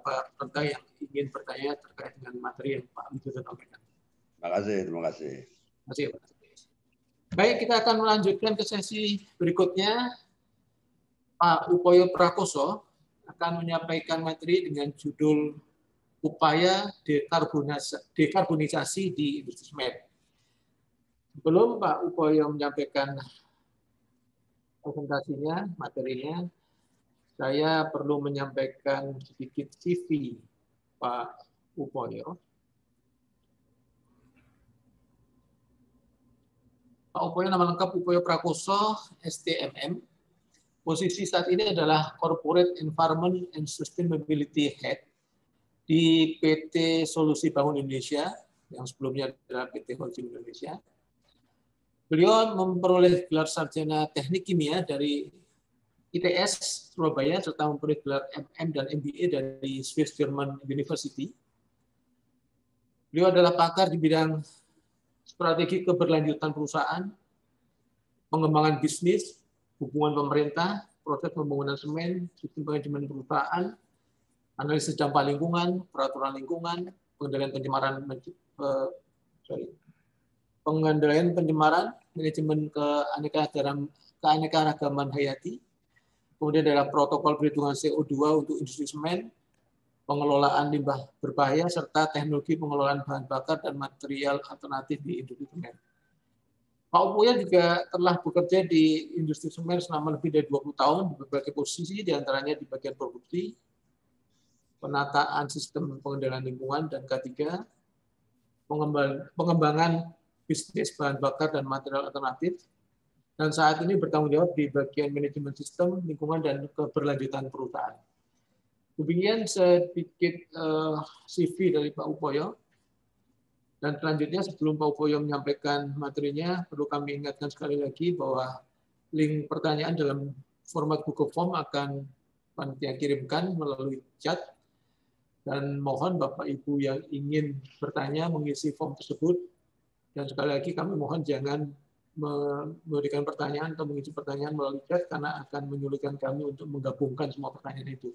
beberapa peserta yang ingin bertanya terkait dengan materi yang Pak Widodo sampaikan. Terima kasih, terima kasih. Terima kasih, Pak. Baik, kita akan melanjutkan ke sesi berikutnya. Pak Upoyo Prakoso akan menyampaikan materi dengan judul Upaya Dekarbonisasi di Industri Semen. Sebelum Pak Upoyo menyampaikan presentasinya, materinya, saya perlu menyampaikan sedikit CV Pak Upoyo. Pak Upoyo nama lengkap Upoyo Prakoso, STMM. Posisi saat ini adalah Corporate Environment and Sustainability Head di PT Solusi Bangun Indonesia, yang sebelumnya adalah PT Holcim Indonesia. Beliau memperoleh gelar sarjana teknik kimia dari ITS Surabaya, serta memperoleh gelar MM dan MBA dari Swiss German University. Beliau adalah pakar di bidang strategi keberlanjutan perusahaan, pengembangan bisnis, hubungan pemerintah, proses pembangunan semen, sistem manajemen perusahaan, analisis dampak lingkungan, peraturan lingkungan, pengendalian pencemaran, manajemen keanekaragaman hayati, kemudian dalam protokol perhitungan CO2 untuk industri semen, pengelolaan limbah berbahaya, serta teknologi pengelolaan bahan bakar dan material alternatif di industri semen. Pak Upoyo juga telah bekerja di industri semen selama lebih dari 20 tahun di berbagai posisi, diantaranya di bagian produksi, penataan sistem pengendalian lingkungan, dan ketiga, pengembangan bisnis bahan bakar dan material alternatif, dan saat ini bertanggung jawab di bagian manajemen sistem, lingkungan, dan keberlanjutan perusahaan. Demikian sedikit CV dari Pak Upoyo. Dan selanjutnya sebelum Pak Upoyo menyampaikan materinya, perlu kami ingatkan sekali lagi bahwa link pertanyaan dalam format Google Form akan panitia kirimkan melalui chat. Dan mohon Bapak Ibu yang ingin bertanya mengisi form tersebut. Dan sekali lagi kami mohon jangan memberikan pertanyaan atau mengisi pertanyaan melalui chat karena akan menyulitkan kami untuk menggabungkan semua pertanyaan itu.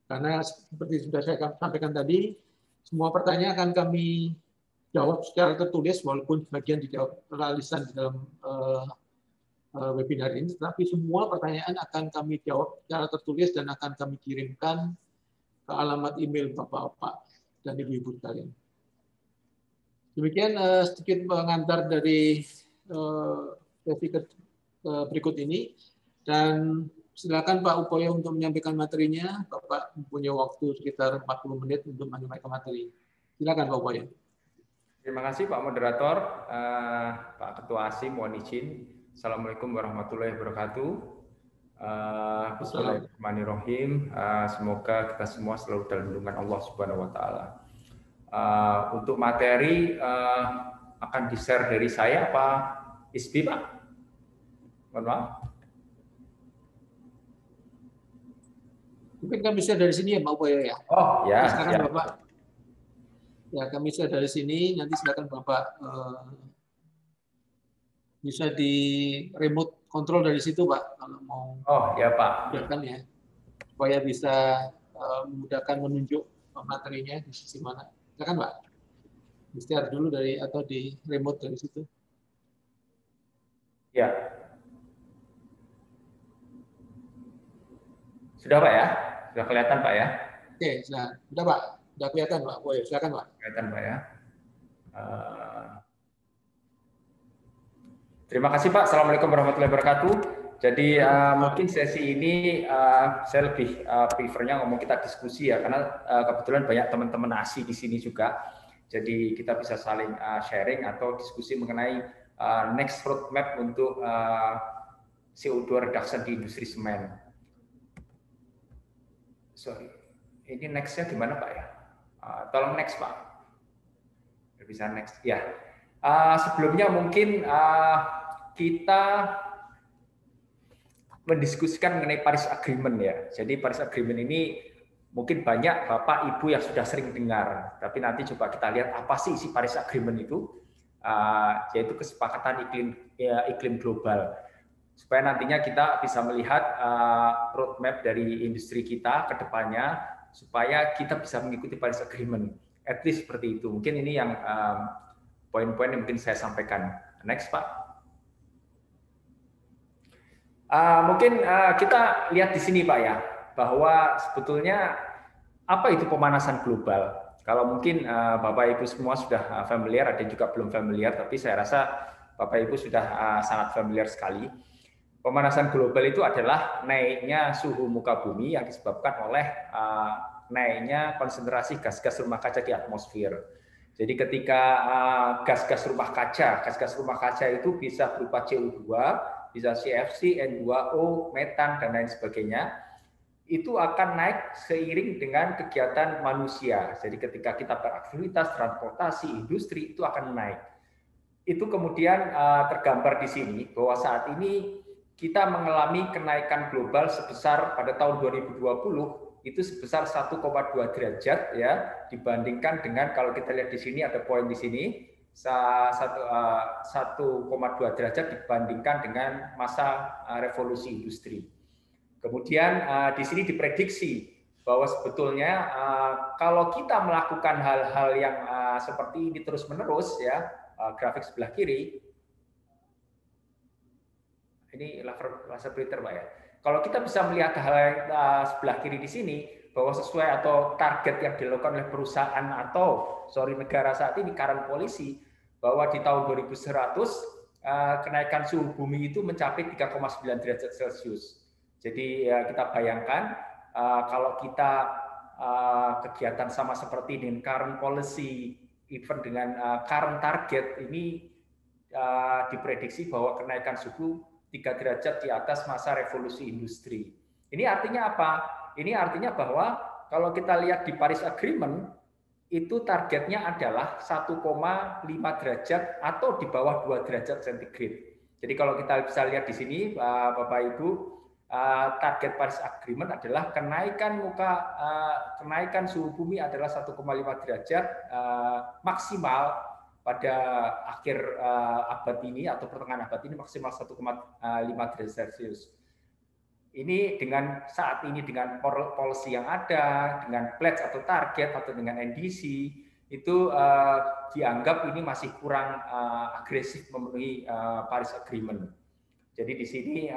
Karena seperti sudah saya sampaikan tadi, semua pertanyaan akan kami jawab secara tertulis walaupun bagian dijawab lisan di dalam webinar ini, tetapi semua pertanyaan akan kami jawab secara tertulis dan akan kami kirimkan ke alamat email Bapak-bapak dan Ibu-ibu sekalian. Demikian sedikit pengantar dari sesi berikut ini, dan silakan Pak Upoyo untuk menyampaikan materinya. Bapak punya waktu sekitar 40 menit untuk menyampaikan materi. Silakan Pak Upoyo. Terima kasih Pak Moderator, Pak Ketua ASI, mohon izin. Assalamualaikum warahmatullahi wabarakatuh. Bismillahirrahmanirrahim. Semoga kita semua selalu dalam lindungan Allah Subhanahu Wa Taala. Untuk materi akan di-share dari saya, Pak Isbi, Pak. Mohon maaf. Mungkin kami bisa dari sini ya Pak Upoyo ya. Oh ya. Silakan ya. Bapak. Ya, kami bisa dari sini, nanti silakan Bapak bisa di remote control dari situ Pak, kalau mau. Oh ya Pak. Silakan ya, supaya bisa memudahkan menunjuk materinya di sisi mana. Silakan Pak, di share dulu dari atau di remote dari situ. Ya. Sudah Pak ya? Sudah kelihatan Pak ya? Oke, sudah Pak. Sudah kelihatan Pak. Boleh, silakan Pak. Kelihatan Pak ya. Terima kasih Pak. Assalamualaikum warahmatullahi wabarakatuh. Jadi mungkin sesi ini saya lebih prefernya ngomong kita diskusi ya, karena kebetulan banyak teman-teman ASI di sini juga. Jadi kita bisa saling sharing atau diskusi mengenai next roadmap untuk CO2 reduction di industri semen. Sorry, ini nextnya gimana Pak ya? Tolong next Pak. Bisa next ya. Sebelumnya mungkin kita mendiskusikan mengenai Paris Agreement ya. Jadi Paris Agreement ini mungkin banyak Bapak Ibu yang sudah sering dengar, tapi nanti coba kita lihat apa sih isi Paris Agreement itu, yaitu kesepakatan iklim global. Supaya nantinya kita bisa melihat roadmap dari industri kita ke depannya, supaya kita bisa mengikuti Paris Agreement. At least seperti itu. Mungkin ini yang poin-poin yang mungkin saya sampaikan. Next, Pak. Mungkin kita lihat di sini, Pak, ya, bahwa sebetulnya apa itu pemanasan global? Kalau mungkin Bapak Ibu semua sudah familiar, ada juga belum familiar, tapi saya rasa Bapak Ibu sudah sangat familiar sekali. Pemanasan global itu adalah naiknya suhu muka bumi yang disebabkan oleh naiknya konsentrasi gas-gas rumah kaca di atmosfer. Jadi ketika gas-gas rumah kaca itu bisa berupa CO2, bisa CFC, N2O, metan, dan lain sebagainya, itu akan naik seiring dengan kegiatan manusia. Jadi ketika kita beraktivitas, transportasi, industri, itu akan naik. Itu kemudian tergambar di sini bahwa saat ini kita mengalami kenaikan global sebesar pada tahun 2020 itu sebesar 1,2 derajat ya, dibandingkan dengan kalau kita lihat di sini ada poin di sini 1,2 derajat dibandingkan dengan masa revolusi industri. Kemudian di sini diprediksi bahwa sebetulnya kalau kita melakukan hal-hal yang seperti ini terus-menerus ya, grafik sebelah kiri ini laser printer, Pak, ya. Kalau kita bisa melihat hal yang sebelah kiri di sini bahwa sesuai atau target yang dilakukan oleh perusahaan atau negara saat ini, current policy, bahwa di tahun 2100 kenaikan suhu bumi itu mencapai 3,9 derajat Celcius. Jadi kita bayangkan kalau kita kegiatan sama seperti dengan current policy, even dengan current target ini diprediksi bahwa kenaikan suhu 3 derajat di atas masa revolusi industri. Ini artinya apa? Ini artinya bahwa kalau kita lihat di Paris Agreement, itu targetnya adalah 1,5 derajat atau di bawah 2 derajat centigrade. Jadi kalau kita bisa lihat di sini, Bapak Ibu, target Paris Agreement adalah kenaikan suhu bumi adalah 1,5 derajat maksimal pada akhir abad ini atau pertengahan abad ini maksimal 1,5 derajat Celcius. Ini dengan saat ini dengan policy yang ada, dengan pledge atau target atau dengan NDC itu dianggap ini masih kurang agresif memenuhi Paris Agreement. Jadi di sini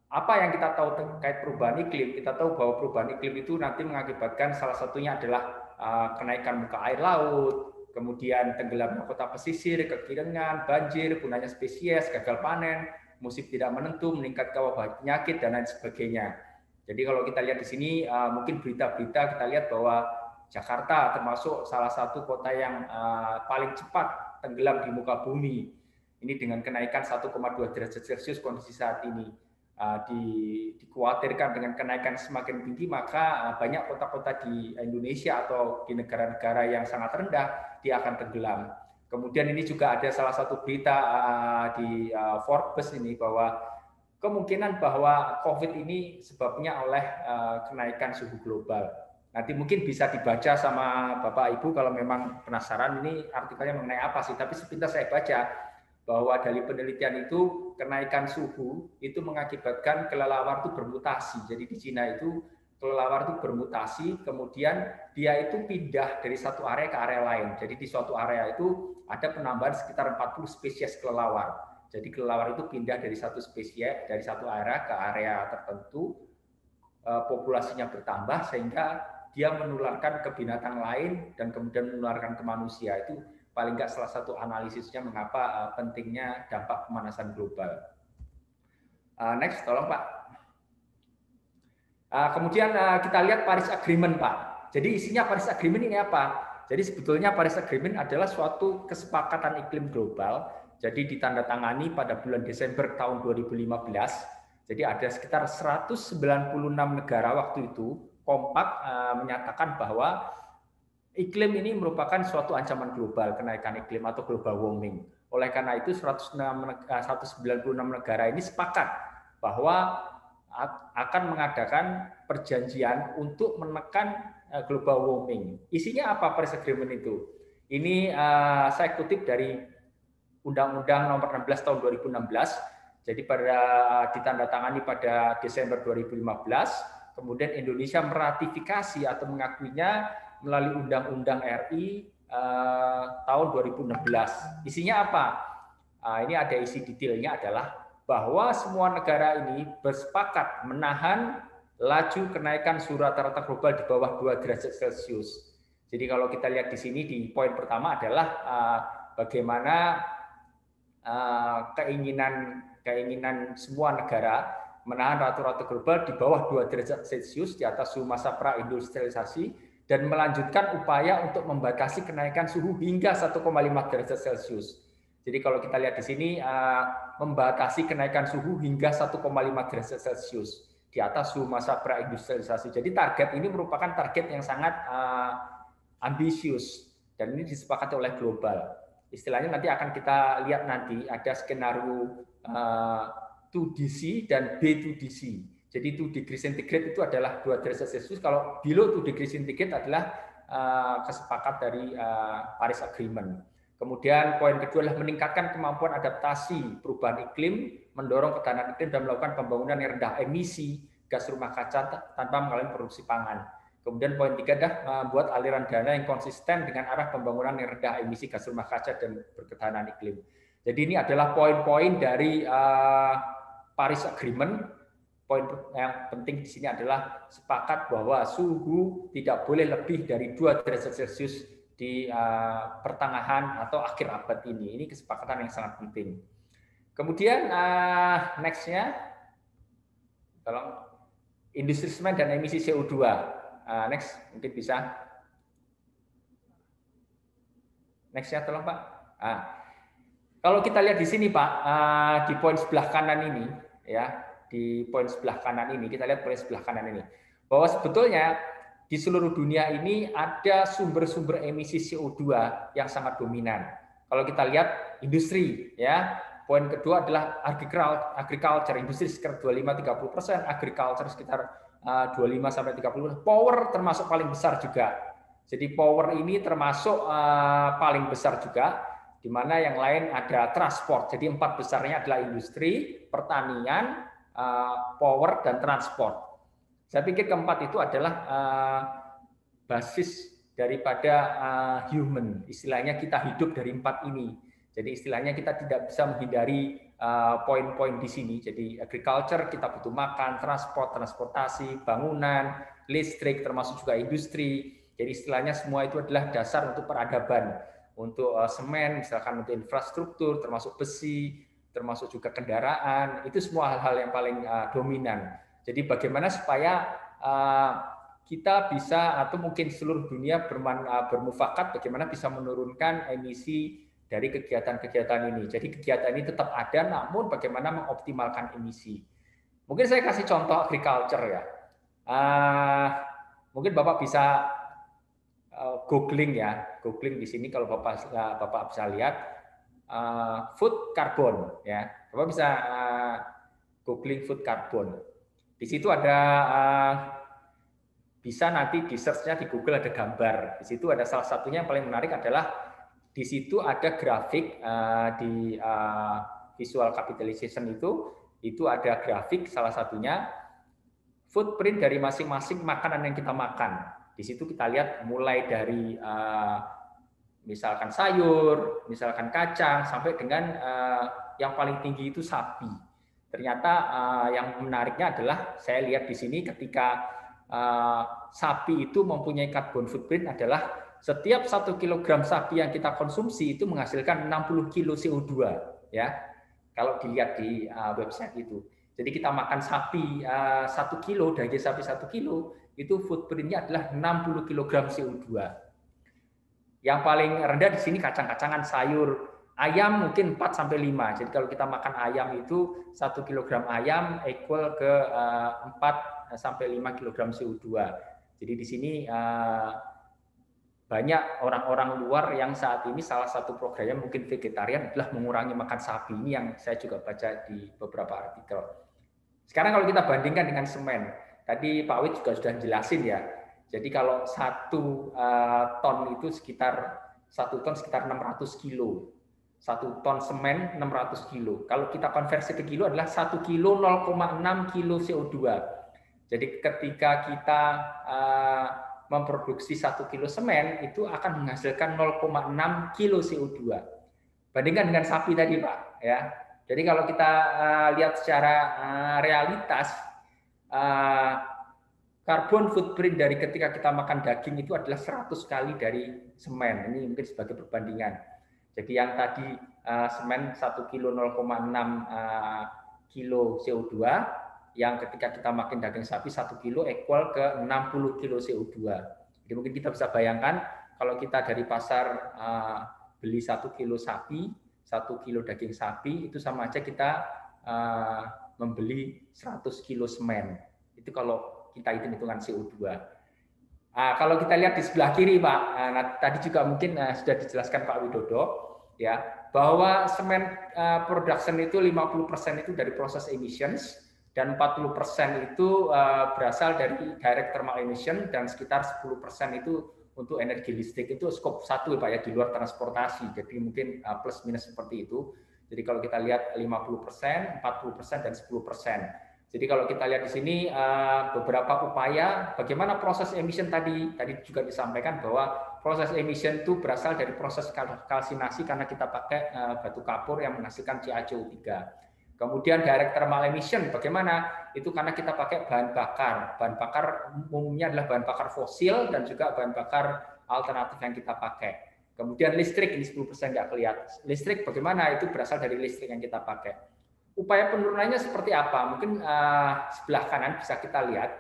apa yang kita tahu terkait perubahan iklim? Kita tahu bahwa perubahan iklim itu nanti mengakibatkan salah satunya adalah kenaikan muka air laut, kemudian tenggelamnya kota pesisir, kekeringan, banjir, punahnya spesies, gagal panen, musim tidak menentu, meningkat wabah penyakit, dan lain sebagainya. Jadi kalau kita lihat di sini, mungkin berita-berita kita lihat bahwa Jakarta termasuk salah satu kota yang paling cepat tenggelam di muka bumi. Ini dengan kenaikan 1,2 derajat Celcius kondisi saat ini. Dikhawatirkan dengan kenaikan semakin tinggi, maka banyak kota-kota di Indonesia atau di negara-negara yang sangat rendah dia akan tenggelam. Kemudian ini juga ada salah satu berita di Forbes ini bahwa kemungkinan bahwa COVID ini sebabnya oleh kenaikan suhu global. Nanti mungkin bisa dibaca sama Bapak Ibu kalau memang penasaran ini artikelnya mengenai apa sih. Tapi sepintas saya baca bahwa dari penelitian itu kenaikan suhu itu mengakibatkan kelelawar itu bermutasi. Jadi di Cina itu kelelawar itu bermutasi, kemudian dia itu pindah dari satu area ke area lain. Jadi di suatu area itu ada penambahan sekitar 40 spesies kelelawar. Jadi kelelawar itu pindah dari satu spesies, dari satu area ke area tertentu, populasinya bertambah sehingga dia menularkan ke binatang lain dan kemudian menularkan ke manusia. Itu paling nggak salah satu analisisnya mengapa pentingnya dampak pemanasan global. Next, tolong Pak. Kemudian kita lihat Paris Agreement, Pak. Jadi isinya Paris Agreement ini apa? Jadi sebetulnya Paris Agreement adalah suatu kesepakatan iklim global. Jadi ditandatangani pada bulan Desember tahun 2015. Jadi ada sekitar 196 negara waktu itu kompak menyatakan bahwa iklim ini merupakan suatu ancaman global, kenaikan iklim atau global warming. Oleh karena itu 196 negara ini sepakat bahwa akan mengadakan perjanjian untuk menekan global warming. Isinya apa Paris Agreement itu? Ini saya kutip dari Undang-Undang Nomor 16 Tahun 2016. Jadi ditandatangani pada Desember 2015. kemudian Indonesia meratifikasi atau mengakuinya melalui Undang-Undang RI tahun 2016. Isinya apa? Ini ada isi detailnya adalah bahwa semua negara ini bersepakat menahan laju kenaikan suhu rata-rata global di bawah 2 derajat Celcius. Jadi kalau kita lihat di sini di poin pertama adalah bagaimana keinginan semua negara menahan rata-rata global di bawah 2 derajat Celcius di atas suhu masa pra-industrialisasi dan melanjutkan upaya untuk membatasi kenaikan suhu hingga 1,5 derajat Celcius. Jadi kalau kita lihat di sini membatasi kenaikan suhu hingga 1,5 derajat Celcius di atas suhu masa pra-industrialisasi. Jadi target ini merupakan target yang sangat ambisius dan ini disepakati oleh global. Istilahnya nanti akan kita lihat nanti ada skenario 2DC dan B2DC. Jadi 2 degree centigrade itu adalah 2 derajat Celcius. Kalau below 2 degree centigrade adalah kesepakatan dari Paris Agreement. Kemudian poin kedua adalah meningkatkan kemampuan adaptasi perubahan iklim, mendorong ketahanan iklim dan melakukan pembangunan yang rendah emisi gas rumah kaca tanpa mengalami produksi pangan. Kemudian poin tiga adalah membuat aliran dana yang konsisten dengan arah pembangunan yang rendah emisi gas rumah kaca dan berketahanan iklim. Jadi ini adalah poin-poin dari Paris Agreement. Poin yang penting di sini adalah sepakat bahwa suhu tidak boleh lebih dari 2 derajat Celcius di pertengahan atau akhir abad ini. Ini kesepakatan yang sangat penting. Kemudian next-nya, tolong, industri semen dan emisi CO2. Next, mungkin bisa. Next-nya tolong Pak. Kalau kita lihat di sini Pak, di poin sebelah kanan ini, ya, di poin sebelah kanan ini, kita lihat poin sebelah kanan ini, bahwa sebetulnya di seluruh dunia ini ada sumber-sumber emisi CO2 yang sangat dominan. Kalau kita lihat industri, ya, poin kedua adalah agriculture, industri sekitar 25-30%, agriculture sekitar 25-30%, power termasuk paling besar juga. Jadi power ini termasuk paling besar juga, di mana yang lain ada transport. Jadi 4 besarnya adalah industri, pertanian, power, dan transport. Saya pikir keempat itu adalah basis daripada human. Istilahnya kita hidup dari 4 ini. Jadi istilahnya kita tidak bisa menghindari poin-poin di sini. Jadi agriculture kita butuh makan, transportasi, bangunan, listrik, termasuk juga industri. Jadi istilahnya semua itu adalah dasar untuk peradaban. Untuk semen, misalkan untuk infrastruktur, termasuk besi, termasuk juga kendaraan. Itu semua hal-hal yang paling dominan. Jadi bagaimana supaya kita bisa atau mungkin seluruh dunia bermufakat bagaimana bisa menurunkan emisi dari kegiatan-kegiatan ini. Jadi kegiatan ini tetap ada, namun bagaimana mengoptimalkan emisi. Mungkin saya kasih contoh agriculture ya. Mungkin Bapak bisa googling ya, googling di sini kalau Bapak bisa lihat food carbon ya. Bapak bisa googling food carbon. Di situ ada bisa nanti di search-nya di Google ada gambar. Di situ ada salah satunya yang paling menarik adalah di situ ada grafik di visual capitalization itu ada grafik salah satunya footprint dari masing-masing makanan yang kita makan. Di situ kita lihat mulai dari misalkan sayur, misalkan kacang sampai dengan yang paling tinggi itu sapi. Ternyata yang menariknya adalah saya lihat di sini ketika sapi itu mempunyai carbon footprint adalah setiap 1 kilogram sapi yang kita konsumsi itu menghasilkan 60 kilo CO2 ya. Kalau dilihat di website itu. Jadi kita makan sapi 1 kilo, daging sapi 1 kilo itu footprint-nya adalah 60 kilogram CO2. Yang paling rendah di sini kacang-kacangan, sayur. Ayam mungkin 4-5. Jadi kalau kita makan ayam itu 1 kg ayam equal ke 4-5 kg CO2. Jadi di sini banyak orang-orang luar yang saat ini salah satu programnya mungkin vegetarian adalah mengurangi makan sapi. Ini yang saya juga baca di beberapa artikel. Sekarang kalau kita bandingkan dengan semen, tadi Pak Wid juga sudah jelasin ya. Jadi kalau 1 ton itu sekitar 1 ton sekitar 600 kilo. 1 ton semen 600 kilo. Kalau kita konversi ke kilo adalah 1 kilo 0,6 kilo CO2. Jadi ketika kita memproduksi 1 kilo semen itu akan menghasilkan 0,6 kilo CO2. Bandingkan dengan sapi tadi, Pak, ya. Jadi kalau kita lihat secara realitas, carbon footprint dari ketika kita makan daging itu adalah 100 kali dari semen. Ini mungkin sebagai perbandingan. Jadi yang tadi semen 1 kilo 0,6 kilo CO2, yang ketika kita makan daging sapi 1 kilo equal ke 60 kilo CO2. Jadi mungkin kita bisa bayangkan kalau kita dari pasar beli 1 kilo sapi, 1 kilo daging sapi, itu sama aja kita membeli 100 kilo semen. Itu kalau kita hitung-hitungan CO2. Kalau kita lihat di sebelah kiri, Pak, tadi juga mungkin sudah dijelaskan Pak Widodo, ya, bahwa semen production itu 50% itu dari proses emissions, dan 40% itu berasal dari direct thermal emission, dan sekitar 10% itu untuk energi listrik. Itu skop 1 Pak ya, di luar transportasi. Jadi mungkin plus minus seperti itu. Jadi kalau kita lihat 50%, 40% dan 10%. Jadi kalau kita lihat di sini beberapa upaya bagaimana proses emission tadi juga disampaikan bahwa proses emission itu berasal dari proses kalsinasi karena kita pakai batu kapur yang menghasilkan CaCO3. Kemudian direct thermal emission bagaimana? Itu karena kita pakai bahan bakar. Bahan bakar umumnya adalah bahan bakar fosil dan juga bahan bakar alternatif yang kita pakai. Kemudian listrik, ini 10% nggak kelihatan. Listrik bagaimana? Itu berasal dari listrik yang kita pakai. Upaya penurunannya seperti apa? Mungkin sebelah kanan bisa kita lihat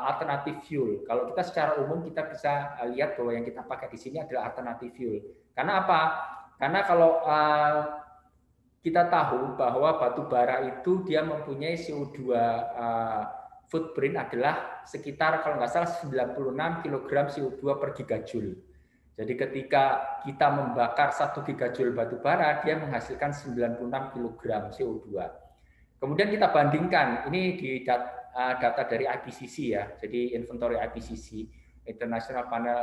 alternatif fuel. Kalau kita secara umum kita bisa lihat bahwa yang kita pakai di sini adalah alternatif fuel. Karena apa? Karena kalau kita tahu bahwa batu bara itu dia mempunyai CO2 footprint adalah sekitar kalau nggak salah 96 kg CO2 per gigajoule. Jadi ketika kita membakar 1 gigajoule batu bara, dia menghasilkan 96 kg CO2. Kemudian kita bandingkan, ini di data dari IPCC ya, jadi inventory IPCC, International Panel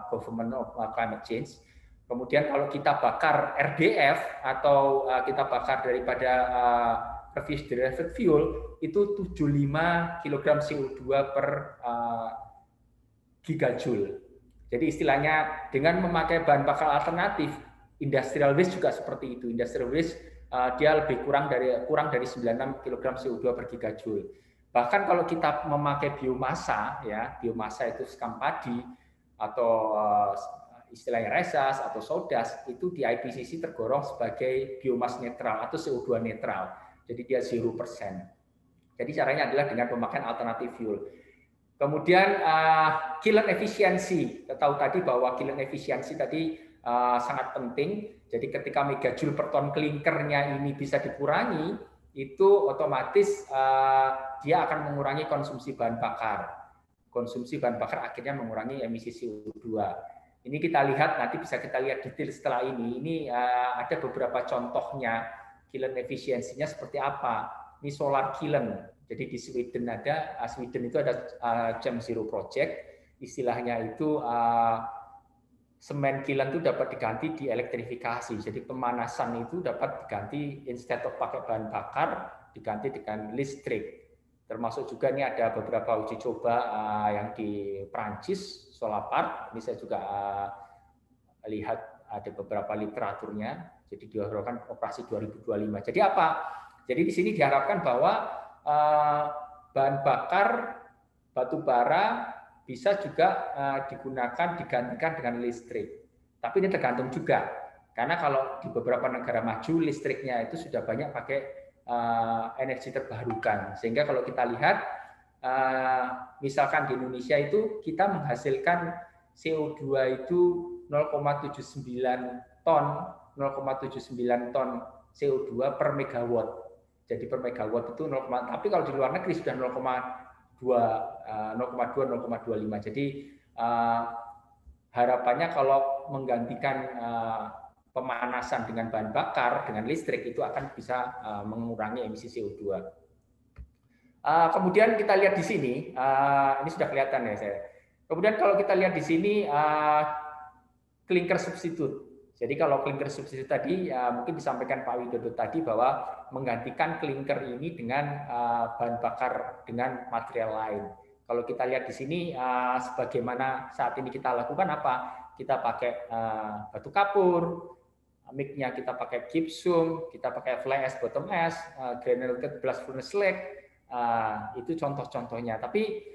Government of Climate Change. Kemudian kalau kita bakar RDF atau kita bakar daripada refuse derived fuel, itu 75 kg CO2 per gigajoule. Jadi istilahnya dengan memakai bahan bakar alternatif, industrial waste juga seperti itu. Industrial waste dia lebih kurang dari 96 kg CO2 per gigajoule. Bahkan kalau kita memakai biomasa, ya biomasa itu sekam padi atau istilahnya resas atau sodas, itu di IPCC tergolong sebagai biomas netral atau CO2 netral. Jadi dia 0%. Jadi caranya adalah dengan pemakaian alternatif fuel. Kemudian kiln efisiensi, kita tahu tadi bahwa kiln efisiensi tadi sangat penting. Jadi ketika megajoule per ton klinkernya ini bisa dikurangi, itu otomatis dia akan mengurangi konsumsi bahan bakar. Konsumsi bahan bakar akhirnya mengurangi emisi CO2. Ini kita lihat, nanti bisa kita lihat detail setelah ini. Ini ada beberapa contohnya kiln efisiensinya seperti apa. Ini solar kiln. Jadi di Sweden itu ada Jam Zero Project, istilahnya itu semen kiln itu dapat diganti di elektrifikasi. Jadi pemanasan itu dapat diganti instead of pakai bahan bakar, diganti dengan listrik. Termasuk juga ini ada beberapa uji coba yang di Prancis, Solarpark. Ini saya juga lihat ada beberapa literaturnya. Jadi diharapkan operasi 2025. Jadi apa? Jadi di sini diharapkan bahwa bahan bakar batu bara bisa juga digunakan digantikan dengan listrik. Tapi ini tergantung juga, karena kalau di beberapa negara maju listriknya itu sudah banyak pakai energi terbarukan. Sehingga kalau kita lihat, misalkan di Indonesia itu kita menghasilkan CO2 itu 0,79 ton CO2 per megawatt. Jadi per megawatt itu 0, tapi kalau di luar negeri sudah 0,25. Jadi harapannya kalau menggantikan pemanasan dengan bahan bakar dengan listrik itu akan bisa mengurangi emisi CO2. Kemudian kita lihat di sini, ini sudah kelihatan ya saya. Kemudian kalau kita lihat di sini clinker substitute. Jadi kalau clinker substitute tadi mungkin disampaikan Pak Widodo tadi bahwa menggantikan clinker ini dengan bahan bakar dengan material lain. Kalau kita lihat di sini sebagaimana saat ini kita lakukan apa? Kita pakai batu kapur, mic-nya kita pakai gypsum, kita pakai fly ash, bottom ash, granulated blast furnace slag, itu contoh-contohnya. Tapi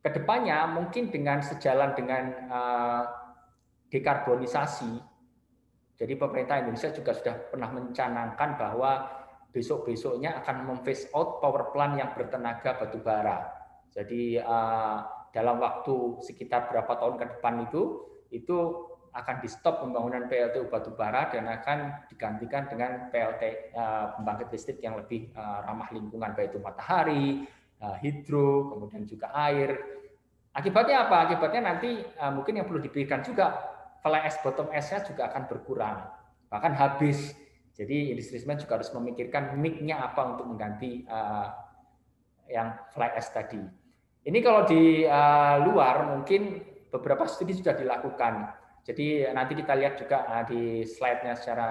kedepannya mungkin dengan sejalan dengan dekarbonisasi. Jadi pemerintah Indonesia juga sudah pernah mencanangkan bahwa besok-besoknya akan memphase out power plant yang bertenaga batu bara. Jadi dalam waktu sekitar berapa tahun ke depan itu akan di stop pembangunan PLTU batu bara dan akan digantikan dengan PLT pembangkit listrik yang lebih ramah lingkungan, baik itu matahari, hidro, kemudian juga air. Akibatnya apa? Akibatnya nanti mungkin yang perlu dipikirkan juga fly ash bottom ash-nya juga akan berkurang, bahkan habis. Jadi industri semen juga harus memikirkan mic-nya apa untuk mengganti yang fly ash tadi. Ini kalau di luar mungkin beberapa studi sudah dilakukan. Jadi nanti kita lihat juga di slide-nya secara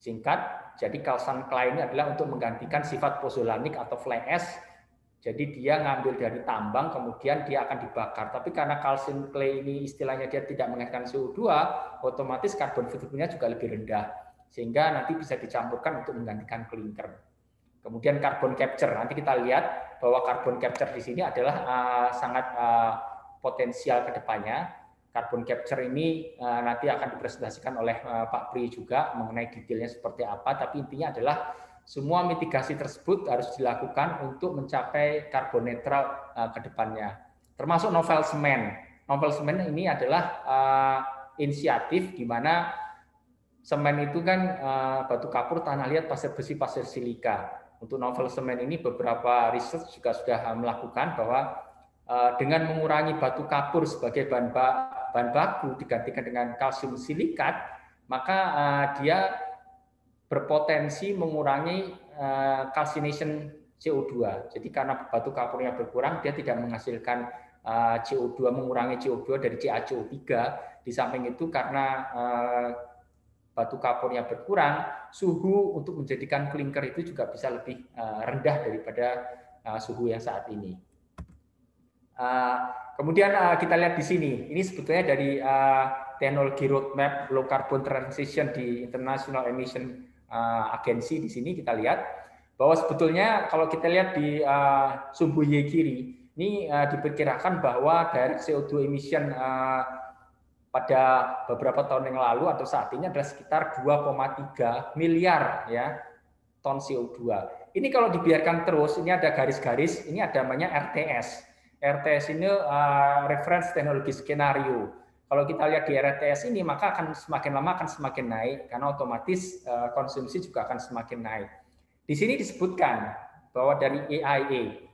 singkat. Jadi calcium clay ini adalah untuk menggantikan sifat pozolanik atau fly ash. Jadi dia ngambil dari tambang, kemudian dia akan dibakar. Tapi karena calcium clay ini istilahnya dia tidak menghasilkan CO2, otomatis carbon footprint-nya juga lebih rendah. Sehingga nanti bisa dicampurkan untuk menggantikan clinker. Kemudian carbon capture, nanti kita lihat bahwa carbon capture di sini adalah sangat potensial ke depannya. Carbon capture ini nanti akan dipresentasikan oleh Pak Pri juga mengenai detailnya seperti apa. Tapi intinya adalah semua mitigasi tersebut harus dilakukan untuk mencapai karbon netral ke depannya. Termasuk novel semen. Novel semen ini adalah inisiatif di mana semen itu kan batu kapur, tanah liat, pasir besi, pasir silika. Untuk novel semen ini beberapa riset juga sudah melakukan bahwa dengan mengurangi batu kapur sebagai bahan baku digantikan dengan kalsium silikat, maka dia berpotensi mengurangi calcination CO2. Jadi karena batu kapurnya berkurang, dia tidak menghasilkan CO2, mengurangi CO2 dari CaCO3. Di samping itu karena batu kapurnya berkurang, suhu untuk menjadikan clinker itu juga bisa lebih rendah daripada suhu yang saat ini. Kemudian kita lihat di sini, ini sebetulnya dari teknologi roadmap low carbon transition di International Emission Agency. Di sini kita lihat bahwa sebetulnya kalau kita lihat di sumbu Y kiri, ini diperkirakan bahwa direct CO2 emission pada beberapa tahun yang lalu atau saat ini adalah sekitar 2,3 miliar ya ton CO2. Ini kalau dibiarkan terus, ini ada garis-garis, ini ada namanya RTS. RTS ini reference teknologi skenario. Kalau kita lihat di RTS ini, maka akan semakin lama akan semakin naik karena otomatis konsumsi juga akan semakin naik. Di sini disebutkan bahwa dari EIA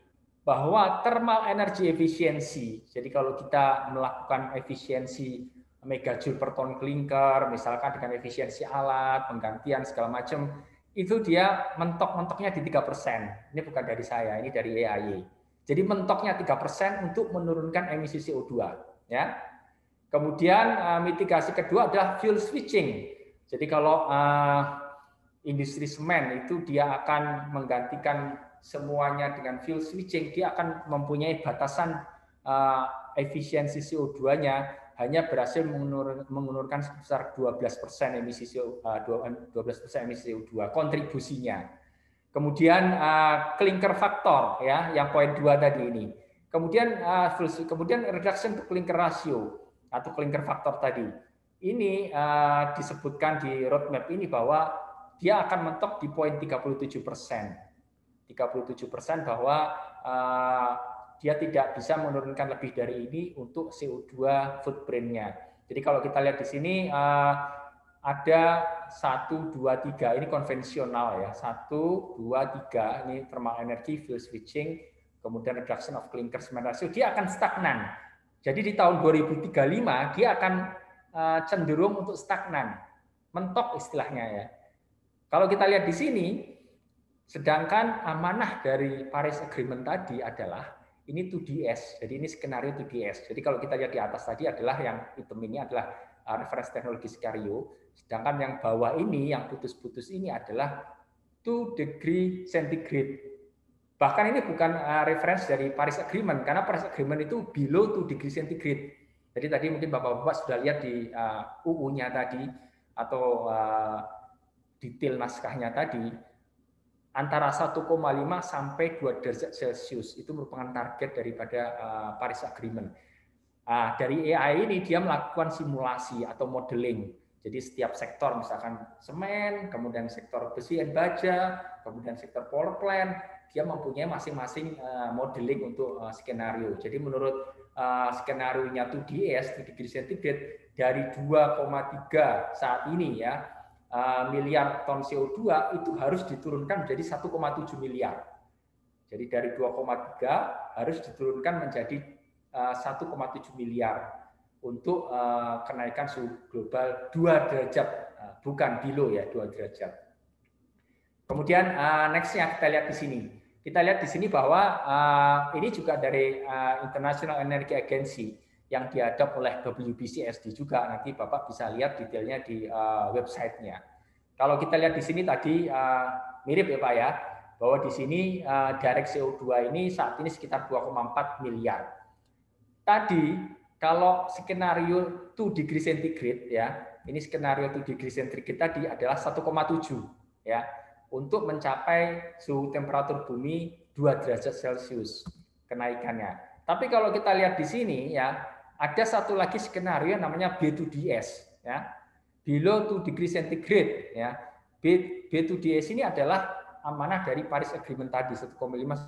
bahwa thermal energy efficiency. Jadi kalau kita melakukan efisiensi megajoule per ton clinker, misalkan dengan efisiensi alat, penggantian segala macam, itu dia mentok-mentoknya di 3%. Ini bukan dari saya, ini dari EIA. Jadi mentoknya 3% untuk menurunkan emisi CO2. Ya. Kemudian mitigasi kedua adalah fuel switching. Jadi kalau industri semen itu dia akan menggantikan semuanya dengan fuel switching, dia akan mempunyai batasan efisiensi CO2-nya hanya berhasil menurunkan sebesar 12% emisi CO2 kontribusinya. Kemudian clinker factor ya, yang poin 2 tadi ini. Kemudian reduction to clinker ratio atau clinker factor tadi. Ini disebutkan di roadmap ini bahwa dia akan mentok di poin 37%. 37% bahwa dia tidak bisa menurunkan lebih dari ini untuk CO2 footprint-nya. Jadi kalau kita lihat di sini ada 1, 2, 3, ini konvensional ya. 1, 2, 3, ini thermal energy, fuel switching, kemudian reduction of clinker cement ratio, dia akan stagnan. Jadi di tahun 2035 dia akan cenderung untuk stagnan, mentok istilahnya ya. Kalau kita lihat di sini, sedangkan amanah dari Paris Agreement tadi adalah ini 2DS, jadi ini skenario 2DS. Jadi kalau kita lihat di atas tadi adalah yang hitam ini adalah referensi teknologi skenario. Sedangkan yang bawah ini, yang putus-putus ini adalah 2 degree centigrade. Bahkan ini bukan referensi dari Paris Agreement, karena Paris Agreement itu below 2 degree centigrade. Jadi tadi mungkin Bapak-Bapak sudah lihat di UU-nya tadi, atau detail naskahnya tadi, antara 1,5 sampai 2 derajat Celcius itu merupakan target daripada Paris Agreement. Dari AI ini dia melakukan simulasi atau modeling. Jadi setiap sektor, misalkan semen, kemudian sektor besi dan baja, kemudian sektor power plant, dia mempunyai masing-masing modeling untuk skenario. Jadi menurut skenario-nya 2DS, 2 degree centigrade, dari 2,3 saat ini ya, miliar ton CO2 itu harus diturunkan menjadi 1,7 miliar. Jadi dari 2,3 harus diturunkan menjadi 1,7 miliar untuk kenaikan suhu global 2 derajat, bukan below ya, 2 derajat. Kemudian next-nya kita lihat di sini. Kita lihat di sini bahwa ini juga dari International Energy Agency yang diadop oleh WBCSD juga. Nanti Bapak bisa lihat detailnya di websitenya. Kalau kita lihat di sini tadi mirip ya Pak ya, bahwa di sini direct CO2 ini saat ini sekitar 2,4 miliar. Tadi kalau skenario 2 degree centigrade ya, ini skenario 2 degree centigrade tadi adalah 1,7 ya, untuk mencapai suhu temperatur bumi 2 derajat Celcius kenaikannya. Tapi kalau kita lihat di sini ya, ada satu lagi skenario yang namanya B2DS ya, below 2 degree centigrade ya. B2DS ini adalah amanah dari Paris Agreement tadi 1,5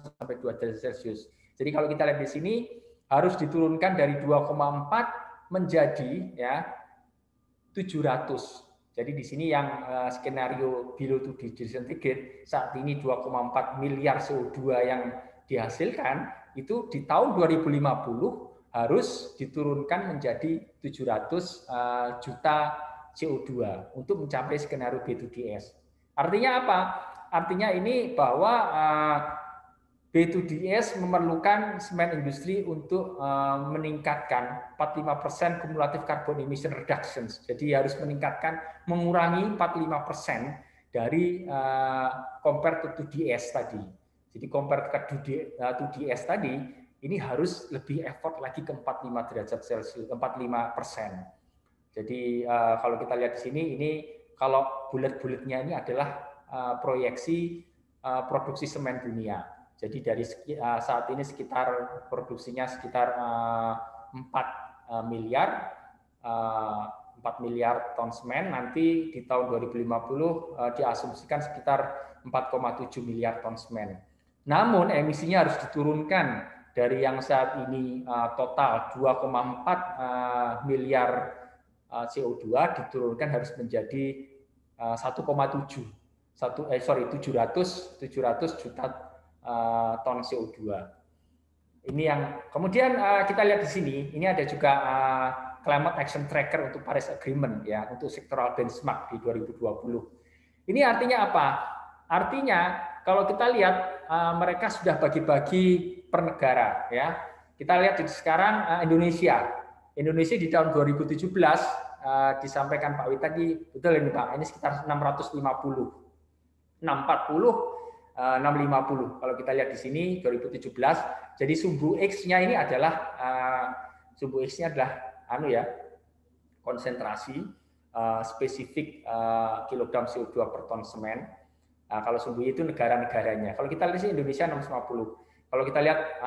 sampai 2 derajat Celcius. Jadi kalau kita lihat di sini harus diturunkan dari 2,4 menjadi ya 700. Jadi di sini yang skenario below 2 degree centigrade saat ini 2,4 miliar CO2 yang dihasilkan itu di tahun 2050 harus diturunkan menjadi 700 juta CO2 untuk mencapai skenario B2DS. Artinya apa? Artinya ini bahwa B2DS memerlukan semen industri untuk meningkatkan 45% cumulative carbon emission reductions. Jadi harus meningkatkan, mengurangi 45% dari compare to 2DS tadi. Jadi compare ke 2DS tadi, ini harus lebih effort lagi ke 45 derajat Celcius, 45%. Jadi kalau kita lihat di sini, ini kalau bulat-bulatnya ini adalah proyeksi produksi semen dunia. Jadi dari saat ini sekitar produksinya sekitar 4 miliar ton semen, nanti di tahun 2050 diasumsikan sekitar 4,7 miliar ton semen. Namun emisinya harus diturunkan dari yang saat ini total 2,4 miliar CO2 diturunkan harus menjadi 700 juta ton CO2. Ini yang kemudian kita lihat di sini, ini ada juga Climate Action Tracker untuk Paris Agreement ya, untuk sektoral benchmark di 2020. Ini artinya apa? Artinya kalau kita lihat mereka sudah bagi-bagi per negara ya. Kita lihat sekarang Indonesia di tahun 2017 disampaikan Pak Wit tadi, betul ini Pak, ini sekitar 650. 650. Kalau kita lihat di sini 2017, jadi sumbu X-nya ini adalah konsentrasi spesifik kilogram CO2 per ton semen. Kalau sumbu Y itu negara-negaranya. Kalau kita lihat di Indonesia 650. Kalau kita lihat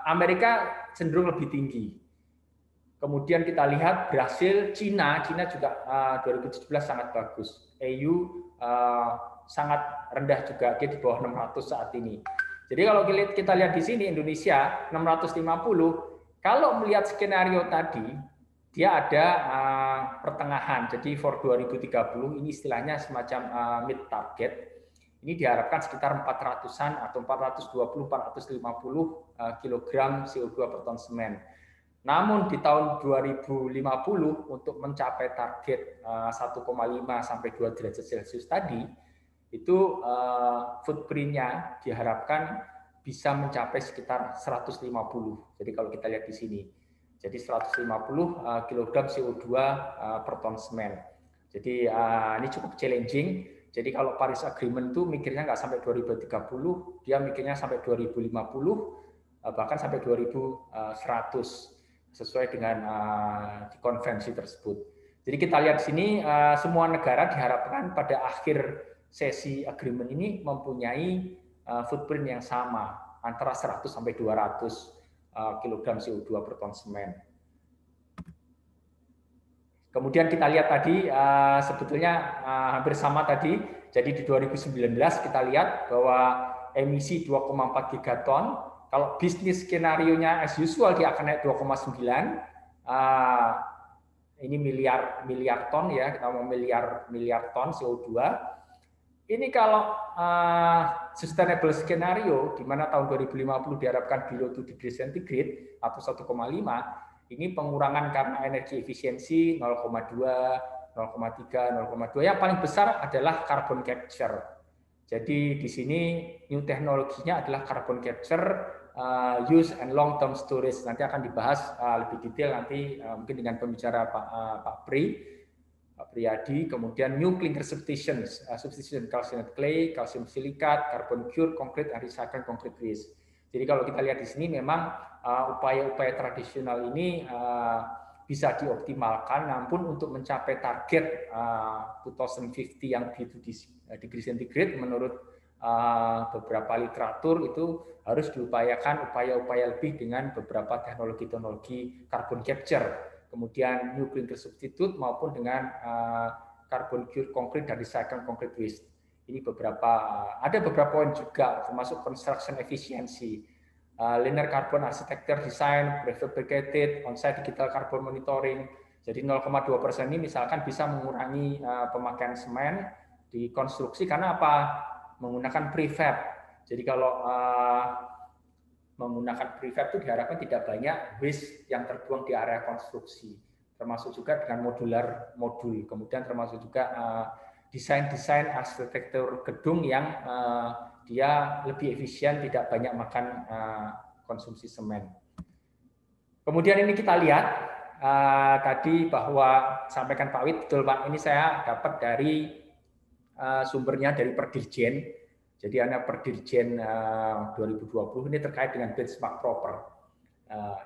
Amerika cenderung lebih tinggi. Kemudian kita lihat Brasil, Cina juga 2017 sangat bagus. EU sangat rendah juga, dia di bawah 600 saat ini. Jadi kalau kita lihat di sini Indonesia 650, kalau melihat skenario tadi, dia ada pertengahan. Jadi for 2030 ini istilahnya semacam mid target. Ini diharapkan sekitar 400-an atau 420-450 kilogram CO2 per ton semen. Namun di tahun 2050 untuk mencapai target 1,5 sampai 2 derajat Celcius tadi, itu footprint-nya diharapkan bisa mencapai sekitar 150. Jadi kalau kita lihat di sini. Jadi 150 kg CO2 per ton semen. Jadi ini cukup challenging. Jadi kalau Paris Agreement itu mikirnya nggak sampai 2030, dia mikirnya sampai 2050, bahkan sampai 2100 sesuai dengan di konvensi tersebut. Jadi kita lihat di sini semua negara diharapkan pada akhir sesi agreement ini mempunyai footprint yang sama antara 100 sampai 200 kg CO2 per ton semen. Kemudian kita lihat tadi sebetulnya hampir sama tadi. Jadi di 2019 kita lihat bahwa emisi 2,4 gigaton. Kalau bisnis skenario-nya as usual dia akan naik 2,9. Ini miliar ton ya, kita mau miliar ton CO2. Ini kalau sustainable skenario di mana tahun 2050 diharapkan below 2 degree centigrade atau 1,5, ini pengurangan karena energi efisiensi 0,2, 0,3, 0,2. Yang paling besar adalah carbon capture. Jadi di sini new teknologinya adalah carbon capture, use and long term storage. Nanti akan dibahas lebih detail nanti mungkin dengan pembicara Pak Priyadi. Kemudian new clinker substitution calcium clay, calcium silikat, carbon cure, concrete, and recycled concrete waste. Jadi kalau kita lihat di sini memang upaya-upaya tradisional ini bisa dioptimalkan, namun untuk mencapai target 2050 yang di 2 degree centigrade menurut beberapa literatur itu harus diupayakan upaya-upaya lebih dengan beberapa teknologi-teknologi carbon capture, kemudian new clinker substitute maupun dengan carbon cure concrete dan recycled concrete waste. Ini ada beberapa poin juga termasuk construction efficiency, linear carbon architecture design, prefabricated, on-site digital carbon monitoring. Jadi 0,2% ini misalkan bisa mengurangi pemakaian semen di konstruksi karena apa? Menggunakan prefab. Jadi kalau menggunakan prefab itu diharapkan tidak banyak waste yang terbuang di area konstruksi. Termasuk juga dengan modular modul. Kemudian termasuk juga desain arsitektur gedung yang dia lebih efisien, tidak banyak makan konsumsi semen. Kemudian ini kita lihat tadi bahwa sampaikan Pak Wid, betul Pak, ini saya dapat dari sumbernya dari Perdirjen. Jadi ada Perdirjen 2020 ini terkait dengan benchmark proper.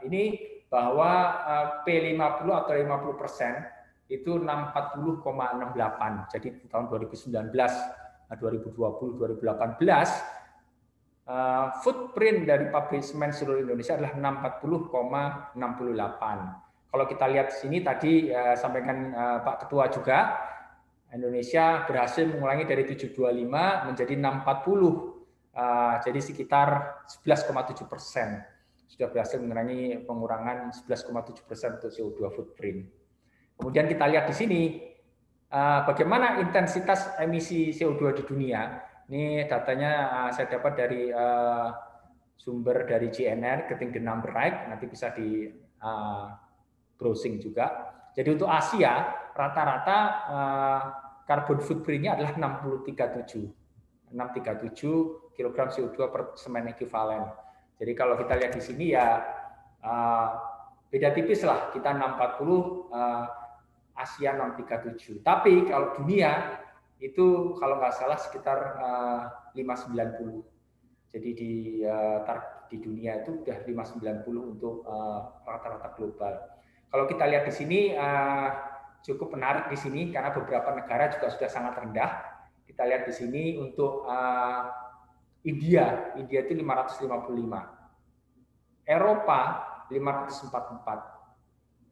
Ini bahwa P50 atau 50% itu 640,68. Jadi di tahun 2019, 2020, 2018 footprint dari pabrik semen seluruh Indonesia adalah 640,68. Kalau kita lihat di sini tadi sampaikan Pak Ketua juga, Indonesia berhasil mengurangi dari 725 menjadi 640, jadi sekitar 11,7%. Sudah berhasil mengurangi pengurangan 11,7% untuk CO2 footprint. Kemudian kita lihat di sini bagaimana intensitas emisi CO2 di dunia. Ini datanya saya dapat dari sumber dari GNR, Getting the Number Right, nanti bisa di browsing juga. Jadi untuk Asia rata-rata carbon footprint-nya adalah 637 kg CO2 per semen ekuivalen. Jadi kalau kita lihat di sini ya beda tipis lah, kita 640, Asia 637. Tapi kalau dunia itu kalau nggak salah sekitar 590. Jadi di dunia itu sudah 590 untuk rata-rata global. Kalau kita lihat di sini cukup menarik di sini karena beberapa negara juga sudah sangat rendah. Kita lihat di sini untuk India itu 555. Eropa 544.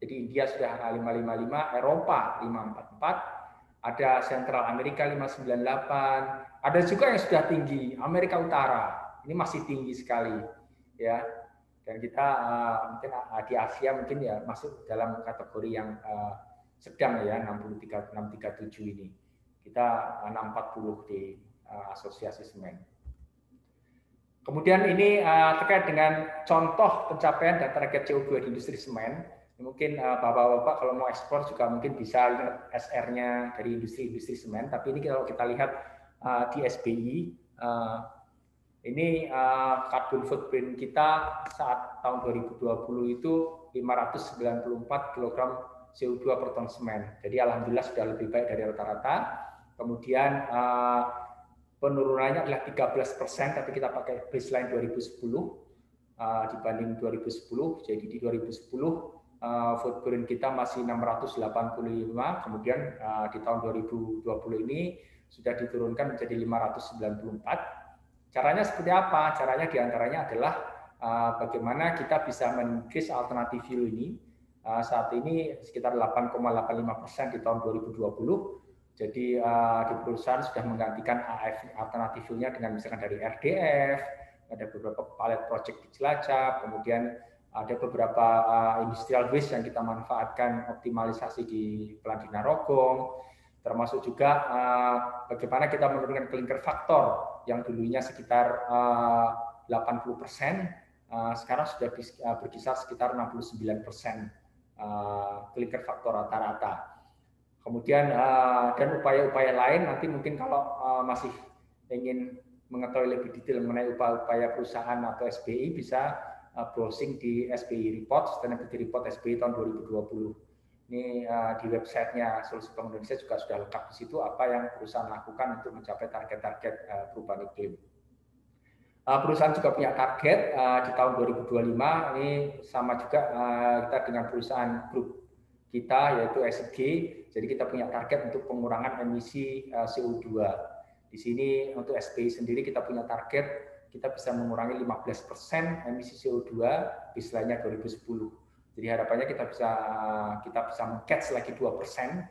Jadi India sudah 555, Eropa 544, ada Central Amerika 598, ada juga yang sudah tinggi, Amerika Utara ini masih tinggi sekali, ya. Dan kita mungkin di Asia mungkin ya masuk dalam kategori yang sedang ya 637 ini. Kita 640 di Asosiasi Semen. Kemudian ini terkait dengan contoh pencapaian dan target CO2 di industri semen. Mungkin Bapak-Bapak kalau mau ekspor juga mungkin bisa lihat SR-nya dari industri semen. Tapi ini kalau kita lihat di SBI, ini carbon footprint kita saat tahun 2020 itu 594 kg CO2 per ton semen. Jadi alhamdulillah sudah lebih baik dari rata-rata. Kemudian penurunannya adalah 13%, tapi kita pakai baseline 2010 dibanding 2010. Jadi di 2010 footprint kita masih 685, kemudian di tahun 2020 ini sudah diturunkan menjadi 594. Caranya seperti apa? Caranya diantaranya adalah bagaimana kita bisa men-increase alternatif fuel ini. Saat ini sekitar 8,85% di tahun 2020. Jadi di perusahaan sudah menggantikan alternatif fuel-nya dengan misalkan dari RDF, ada beberapa pilot project di Cilacap, kemudian ada beberapa industrial waste yang kita manfaatkan optimalisasi di Pelangi Narogong, termasuk juga bagaimana kita menurunkan clinker factor yang dulunya sekitar 80%, sekarang sudah berkisar sekitar 69% clinker factor rata-rata. Kemudian dan upaya-upaya lain nanti mungkin kalau masih ingin mengetahui lebih detail mengenai upaya-upaya perusahaan atau SBI bisa browsing di SBI Report, Sustainability Report SBI tahun 2020. Ini di websitenya Solusi Bank Indonesia juga sudah lengkap di situ apa yang perusahaan lakukan untuk mencapai target-target perubahan iklim. Perusahaan juga punya target di tahun 2025, ini sama juga kita dengan perusahaan grup kita yaitu SG. Jadi kita punya target untuk pengurangan emisi CO2. Di sini untuk SBI sendiri kita punya target kita bisa mengurangi 15% emisi CO2 baseline-nya 2010. Jadi harapannya kita bisa meng-catch lagi 2%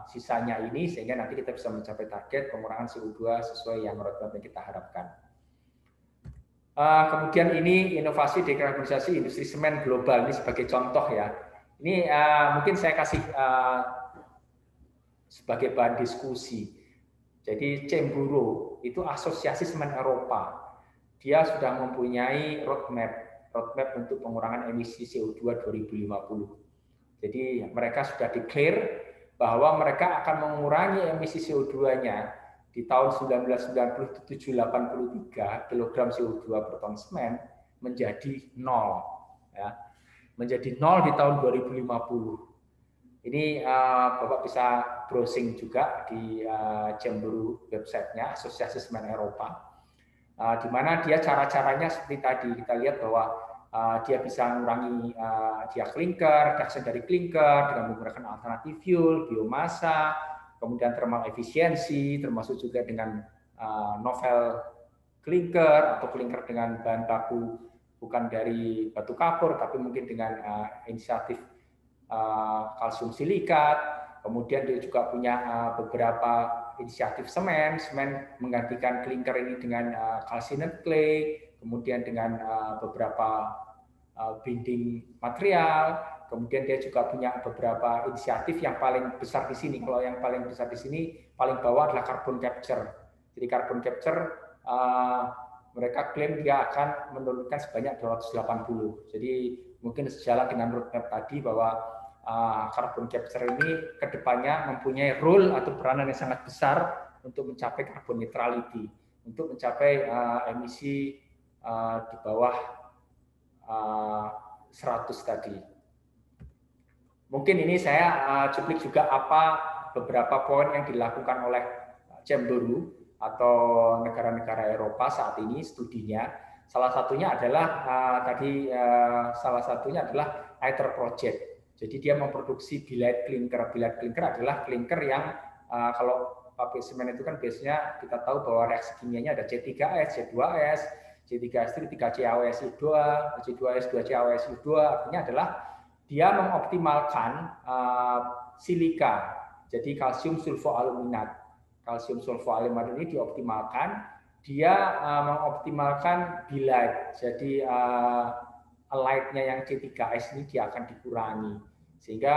sisanya ini sehingga nanti kita bisa mencapai target pengurangan CO2 sesuai yang roadmap yang kita harapkan. Kemudian ini inovasi dekarbonisasi industri semen global, ini sebagai contoh ya. Ini mungkin saya kasih sebagai bahan diskusi. Jadi Cemburu itu asosiasi semen Eropa. Dia sudah mempunyai roadmap untuk pengurangan emisi CO2 2050. Jadi mereka sudah declare bahwa mereka akan mengurangi emisi CO2-nya di tahun 1990 783 kg CO2 per ton semen menjadi 0. Ya. Menjadi 0 di tahun 2050. Ini Bapak bisa browsing juga di Cemburu websitenya Asosiasi Semen Eropa, di mana dia cara-caranya seperti tadi kita lihat bahwa dia bisa mengurangi dia clinker, reduction dari clinker dengan menggunakan alternatif fuel, biomasa, kemudian thermal efisiensi, termasuk juga dengan novel clinker atau clinker dengan bahan baku bukan dari batu kapur tapi mungkin dengan inisiatif kalsium silikat. Kemudian dia juga punya beberapa inisiatif semen menggantikan clinker ini dengan calcined clay, kemudian dengan beberapa binding material. Kemudian dia juga punya beberapa inisiatif yang paling besar di sini. Kalau yang paling besar di sini paling bawah adalah carbon capture. Jadi carbon capture mereka klaim dia akan menurunkan sebanyak 280. Jadi mungkin sejalan dengan roadmap tadi bahwa carbon capture ini kedepannya mempunyai role atau peranan yang sangat besar untuk mencapai carbon neutrality, untuk mencapai emisi di bawah 100 tadi. Mungkin ini saya cuplik juga apa beberapa poin yang dilakukan oleh Cemburu atau negara-negara Eropa saat ini studinya. Salah satunya adalah ITER project. Jadi dia memproduksi billet clinker. Billet clinker adalah clinker yang kalau pabrik semen itu kan biasanya kita tahu bahwa reaksi kimianya ada C3S, C2S, C3S3, 3CaOSI2, C2S2, CaOSI2. Artinya adalah dia mengoptimalkan silika. Jadi kalsium sulfoaluminat. Kalsium sulfoaluminat ini dioptimalkan. Dia mengoptimalkan billet. Jadi light-nya yang C3S ini dia akan dikurangi sehingga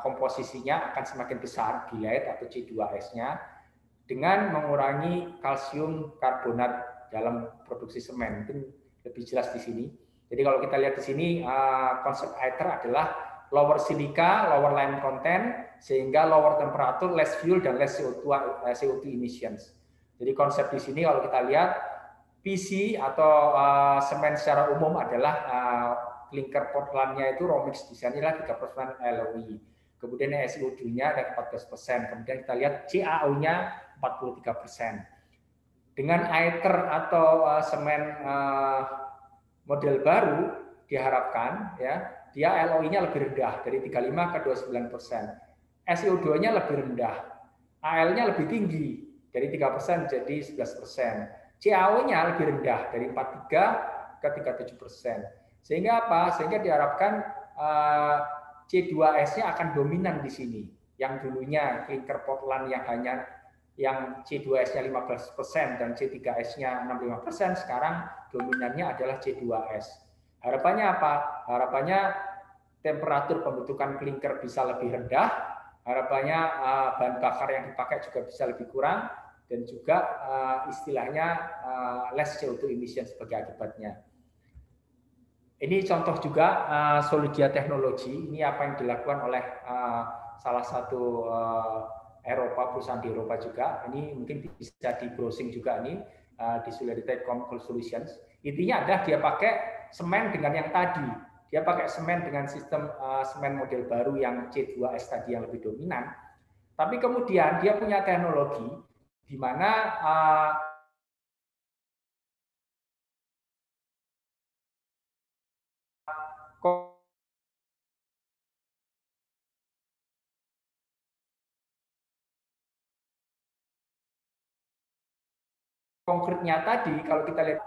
komposisinya akan semakin besar billet atau C2S-nya dengan mengurangi kalsium karbonat dalam produksi semen. Itu lebih jelas di sini. Jadi kalau kita lihat di sini konsep ITER adalah lower silica, lower lime content sehingga lower temperature, less fuel dan less CO2 emissions. Jadi konsep di sini kalau kita lihat PC atau semen secara umum adalah clinker Portlandnya itu Romix desainnya adalah 3% LOI. Kemudian SiO2-nya ada 14%. Kemudian kita lihat CaO-nya 43%. Dengan Aether atau semen model baru diharapkan ya dia LOI-nya lebih rendah dari 35 ke 29%. SiO2-nya lebih rendah. AL-nya lebih tinggi dari 3% jadi 11%. CaO-nya lebih rendah dari 43 ke 37%. Sehingga apa? Sehingga diharapkan C2S-nya akan dominan di sini. Yang dulunya clinker Portland yang C2S-nya 15% dan C3S-nya 65%, sekarang dominannya adalah C2S. Harapannya apa? Harapannya temperatur pembentukan clinker bisa lebih rendah, harapannya bahan bakar yang dipakai juga bisa lebih kurang, dan juga istilahnya less CO2 emission sebagai akibatnya. Ini contoh juga Solidia Technology. Ini apa yang dilakukan oleh salah satu perusahaan di Eropa juga. Ini mungkin bisa di browsing juga ini di Solidia Chemical Solutions. Intinya adalah dia pakai semen dengan yang tadi. Dia pakai semen dengan sistem semen model baru yang C2S tadi yang lebih dominan. Tapi kemudian dia punya teknologi di mana konkretnya tadi kalau kita lihat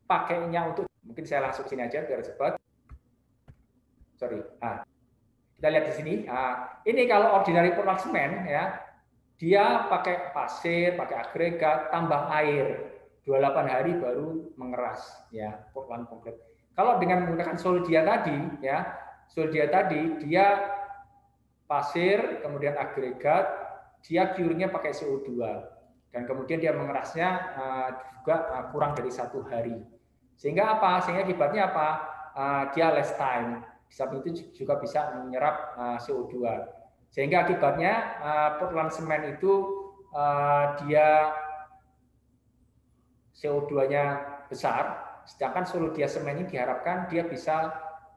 pakainya untuk, mungkin saya langsung sini aja biar cepat. Sorry. Kita lihat di sini. Ini kalau ordinary Portland semen ya, dia pakai pasir, pakai agregat, tambah air. 28 hari baru mengeras ya Portland konkret. Kalau dengan menggunakan Solidia tadi ya, Solidia tadi dia pasir, kemudian agregat, dia cure-nya pakai CO2 dan kemudian dia mengerasnya juga kurang dari 1 hari. Sehingga apa? Sehingga akibatnya apa? Dia less time. Di samping itu juga bisa menyerap CO2. Sehingga akibatnya Portland semen itu dia CO2-nya besar, sedangkan Solidia semen ini diharapkan dia bisa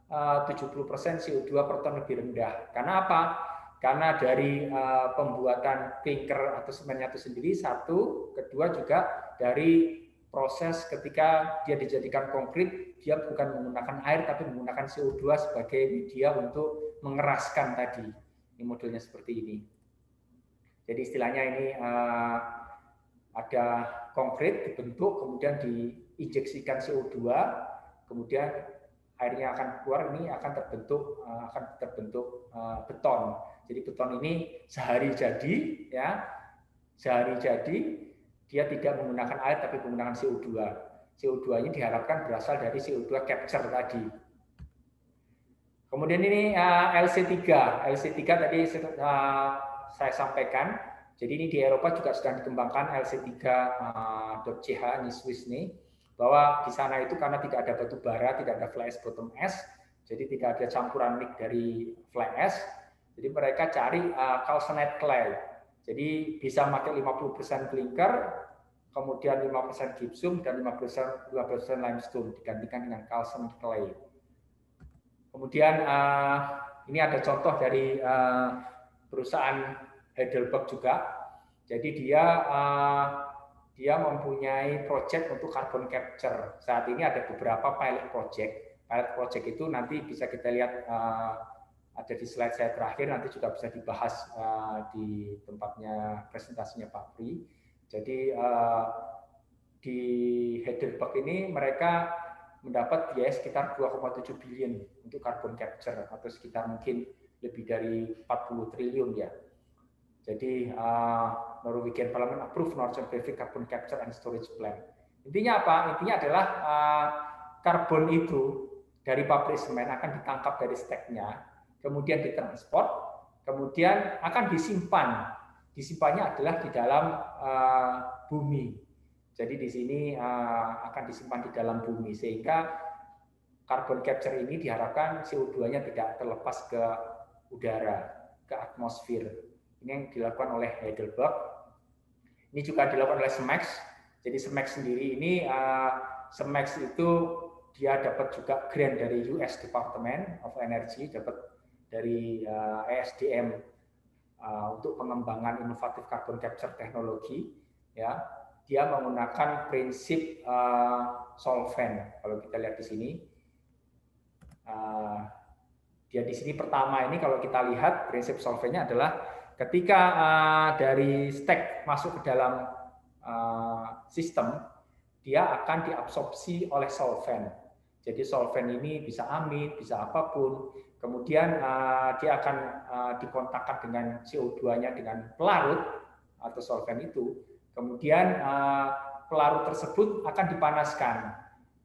70% CO2 per ton lebih rendah. Karena apa? Karena dari pembuatan clinker atau semennya itu sendiri, satu, kedua juga dari proses ketika dia dijadikan konkret, dia bukan menggunakan air tapi menggunakan CO2 sebagai media untuk mengeraskan tadi. Ini modelnya seperti ini. Jadi istilahnya ini ada konkret dibentuk, kemudian diinjeksikan CO2, kemudian airnya akan keluar, ini akan terbentuk beton. Jadi beton ini sehari jadi, ya, sehari jadi, dia tidak menggunakan air tapi menggunakan CO2. CO2 ini diharapkan berasal dari CO2 capture tadi. Kemudian ini LC3. LC3 tadi saya sampaikan. Jadi ini di Eropa juga sedang dikembangkan LC3.ch ini Swiss nih, bahwa di sana itu karena tidak ada batu bara, tidak ada fly ash bottom ash, jadi tidak ada campuran mix dari fly ash. Jadi mereka cari calcined clay. Jadi bisa pakai 50% clinker, kemudian 5% gypsum dan 15% limestone digantikan dengan calcined clay. Kemudian ini ada contoh dari perusahaan Heidelberg juga. Jadi dia mempunyai project untuk carbon capture. Saat ini ada beberapa pilot project. Pilot project itu nanti bisa kita lihat ada di slide saya terakhir, nanti juga bisa dibahas di tempatnya presentasinya Pak Pri. Jadi di Heidelberg ini mereka mendapat biaya sekitar 2,7 billion untuk carbon capture, atau sekitar mungkin lebih dari 40 triliun ya. Jadi Norwegian Parliament approve Northern Brevik Carbon Capture and Storage Plan. Intinya apa? Intinya adalah karbon itu dari pabrik semen akan ditangkap dari steknya, kemudian ditransport, kemudian akan disimpan. Disimpannya adalah di dalam bumi. Jadi di sini akan disimpan di dalam bumi, sehingga carbon capture ini diharapkan CO2-nya tidak terlepas ke udara, ke atmosfer. Ini yang dilakukan oleh Heidelberg. Ini juga dilakukan oleh SMAX. Jadi SMAX sendiri ini, SMAX itu dia dapat juga grant dari US Department of Energy, dapat dari ESDM untuk pengembangan inovatif carbon capture teknologi. Ya, dia menggunakan prinsip solvent. Kalau kita lihat di sini, dia di sini pertama ini kalau kita lihat prinsip solventnya adalah ketika dari stack masuk ke dalam sistem, dia akan diabsorpsi oleh solvent. Jadi solvent ini bisa amin, bisa apapun. Kemudian dia akan dikontakkan dengan CO2-nya dengan pelarut atau solvent itu. Kemudian pelarut tersebut akan dipanaskan.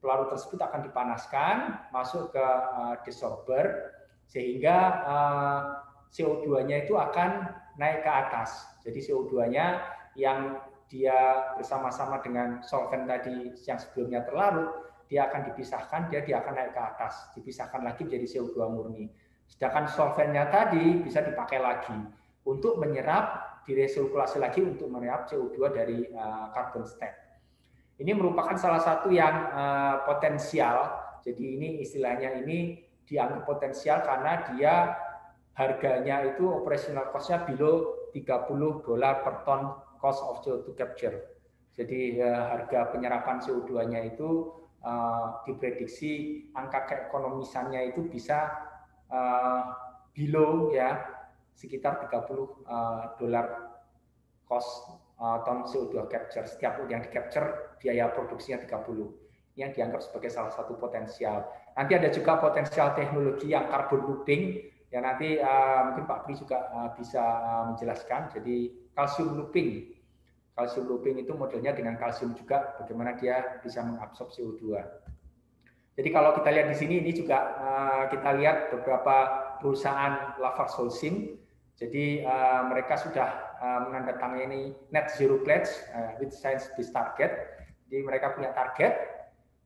Pelarut tersebut akan dipanaskan, masuk ke desorber, sehingga CO2-nya itu akan naik ke atas. Jadi CO2-nya yang dia bersama-sama dengan solvent tadi yang sebelumnya terlarut, dia akan dipisahkan, dia akan naik ke atas, dipisahkan lagi menjadi CO2 murni. Sedangkan solventnya tadi bisa dipakai lagi untuk menyerap, diresirkulasi lagi untuk menyerap CO2 dari carbon stack. Ini merupakan salah satu yang potensial. Jadi ini istilahnya ini dianggap potensial karena dia harganya itu operational cost-nya below $30 per ton cost of CO2 capture. Jadi harga penyerapan CO2-nya itu diprediksi angka keekonomisannya itu bisa below ya sekitar $30 cost ton CO2 capture. Setiap yang di capture biaya produksinya 30. Yang dianggap sebagai salah satu potensial. Nanti ada juga potensial teknologi yang carbon looping. Ya nanti mungkin Pak Pri juga bisa menjelaskan. Jadi calcium looping. Calcium looping itu modelnya dengan kalsium juga, bagaimana dia bisa mengabsorb CO2. Jadi kalau kita lihat di sini, ini juga kita lihat beberapa perusahaan Lafarge Holcim. Jadi mereka sudah menandatangani net zero pledge with science-based target. Jadi mereka punya target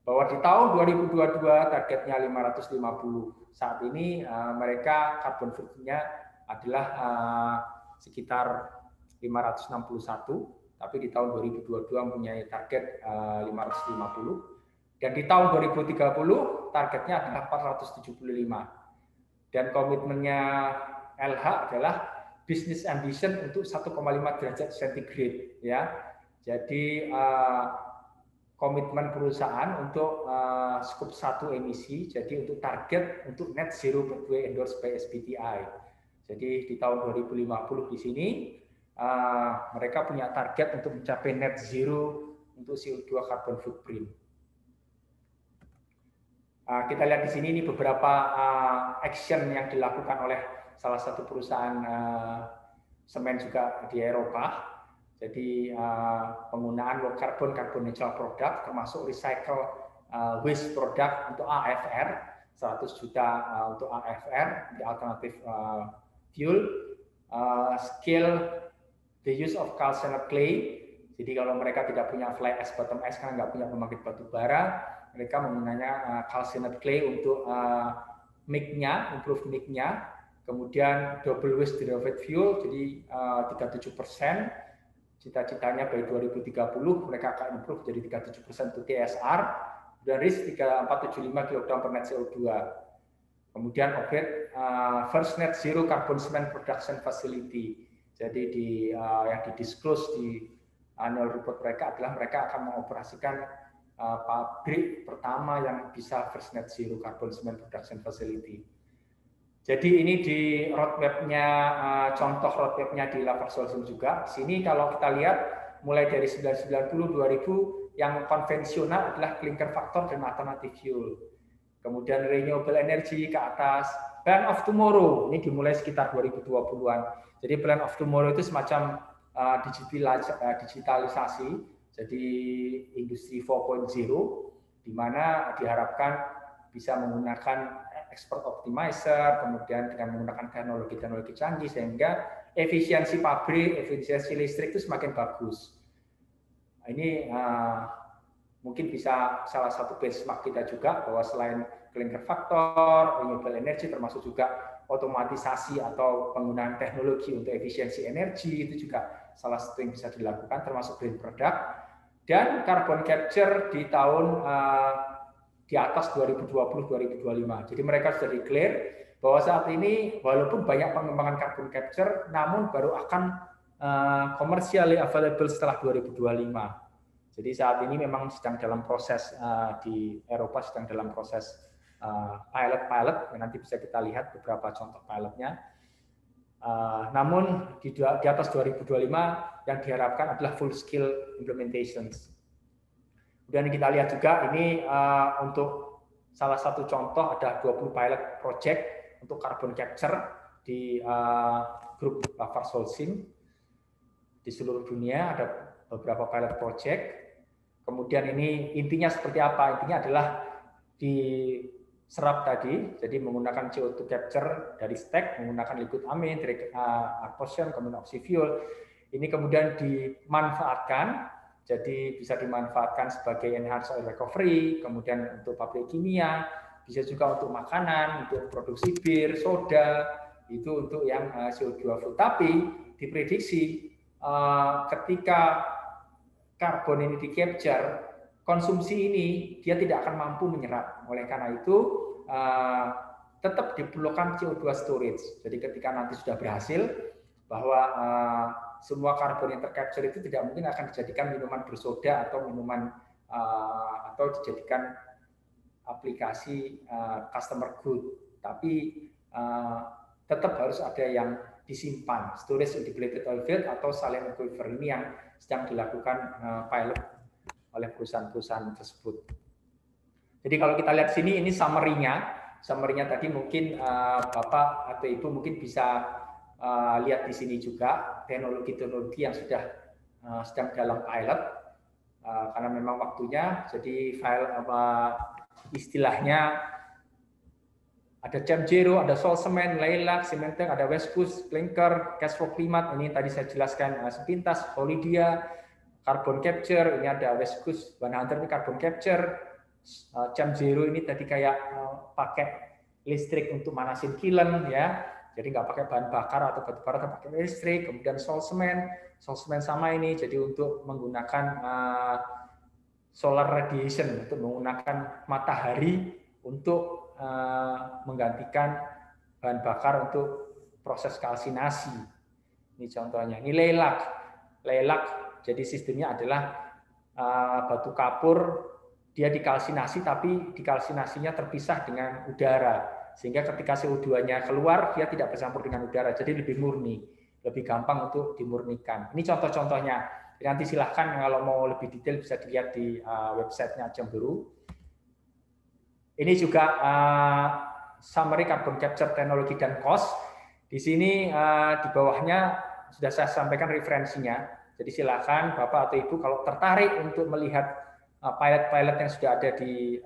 bahwa di tahun 2022 targetnya 550. Saat ini mereka carbon footprint-nya adalah sekitar 561, tapi di tahun 2022 mempunyai target 550. Dan di tahun 2030 targetnya adalah 475. Dan komitmennya LH adalah business ambition untuk 1,5 derajat centigrade ya. Jadi komitmen perusahaan untuk skop 1 emisi, jadi untuk target untuk net zero pathway endorsed by SBTi. Jadi di tahun 2050 di sini mereka punya target untuk mencapai net zero untuk CO2 carbon footprint. Kita lihat di sini ini beberapa action yang dilakukan oleh salah satu perusahaan semen juga di Eropa. Jadi penggunaan low carbon, carbon neutral product termasuk recycle waste product untuk AFR, 100 juta untuk AFR, the alternative fuel, scale the use of calcined clay. Jadi kalau mereka tidak punya fly ash, bottom ash, karena nggak punya pembangkit batu bara, mereka menggunakan calcined clay untuk mic-nya, improve mic-nya. Kemudian double waste derived fuel, jadi 37%. Cita-citanya by 2030 mereka akan improve jadi 37% untuk TSR dan risk 475 kg per net CO2. Kemudian operate first net zero carbon cement production facility. Jadi yang didisclose di annual report mereka adalah mereka akan mengoperasikan pabrik pertama yang bisa first net zero carbon cement production facility. Jadi ini di roadmap-nya, contoh roadmap-nya di Lafarge Holcim juga. Di sini kalau kita lihat mulai dari 1990 2000 yang konvensional adalah clinker factor dan alternative fuel. Kemudian renewable energy ke atas. Plan of tomorrow ini dimulai sekitar 2020-an. Jadi plan of tomorrow itu semacam digitalisasi. Jadi industri 4.0 di mana diharapkan bisa menggunakan export optimizer, kemudian dengan menggunakan teknologi-teknologi canggih sehingga efisiensi pabrik, efisiensi listrik itu semakin bagus. Ini mungkin bisa salah satu benchmark kita juga bahwa selain clinker factor, renewable energy termasuk juga otomatisasi atau penggunaan teknologi untuk efisiensi energi itu juga salah satu yang bisa dilakukan termasuk green product dan carbon capture di tahun di atas 2020-2025. Jadi mereka sudah declare bahwa saat ini walaupun banyak pengembangan carbon capture, namun baru akan commercially available setelah 2025. Jadi saat ini memang sedang dalam proses di Eropa sedang dalam proses pilot, nanti bisa kita lihat beberapa contoh pilotnya. Namun di atas 2025 yang diharapkan adalah full scale implementations. Kemudian kita lihat juga ini untuk salah satu contoh ada 20 pilot project untuk carbon capture di grup Lafarge Holcim di seluruh dunia, ada beberapa pilot project. Kemudian ini intinya seperti apa? Intinya adalah diserap tadi, jadi menggunakan CO2 capture dari stack, menggunakan liquid amine, direct absorption, kemudian oxy-fuel. Ini kemudian dimanfaatkan, jadi bisa dimanfaatkan sebagai enhanced oil recovery, kemudian untuk pabrik kimia, bisa juga untuk makanan, untuk produksi bir, soda, itu untuk yang CO2 full. Tapi diprediksi ketika karbon ini di-capture, konsumsi ini dia tidak akan mampu menyerap. Oleh karena itu, tetap diperlukan CO2 storage. Jadi ketika nanti sudah berhasil, bahwa semua karbon yang tercapture itu tidak mungkin akan dijadikan minuman bersoda atau minuman atau dijadikan aplikasi customer good, tapi tetap harus ada yang disimpan, storage integrated oil field atau silent aquifer. Ini yang sedang dilakukan pilot oleh perusahaan-perusahaan tersebut. Jadi kalau kita lihat sini, ini summary-nya tadi mungkin Bapak atau Ibu mungkin bisa lihat di sini juga teknologi-teknologi yang sudah sedang dalam pilot, karena memang waktunya. Jadi file istilahnya ada ChemZero, ada Sol Cement, Leilac, Cementec, ada West Coast, Clinker, Cashflow Climate. Ini tadi saya jelaskan sepintas. Solidia, Carbon Capture. Ini ada West Coast 100 ini Carbon Capture. ChemZero ini tadi kayak pakai listrik untuk manasin kiln ya. Jadi nggak pakai bahan bakar atau batu bara, tapi pakai listrik. Kemudian Sol Cement sama ini. Jadi untuk menggunakan solar radiation, untuk menggunakan matahari untuk menggantikan bahan bakar untuk proses kalsinasi. Ini contohnya. Ini Leilac. Jadi sistemnya adalah batu kapur, dia dikalsinasi tapi dikalsinasinya terpisah dengan udara, sehingga ketika CO2-nya keluar dia tidak bercampur dengan udara, jadi lebih murni, lebih gampang untuk dimurnikan. Ini contoh-contohnya. Nanti silahkan kalau mau lebih detail bisa dilihat di websitenya ChemZero. Ini juga summary carbon capture teknologi dan cost. Di sini di bawahnya sudah saya sampaikan referensinya. Jadi silakan Bapak atau Ibu kalau tertarik untuk melihat pilot-pilot yang sudah ada di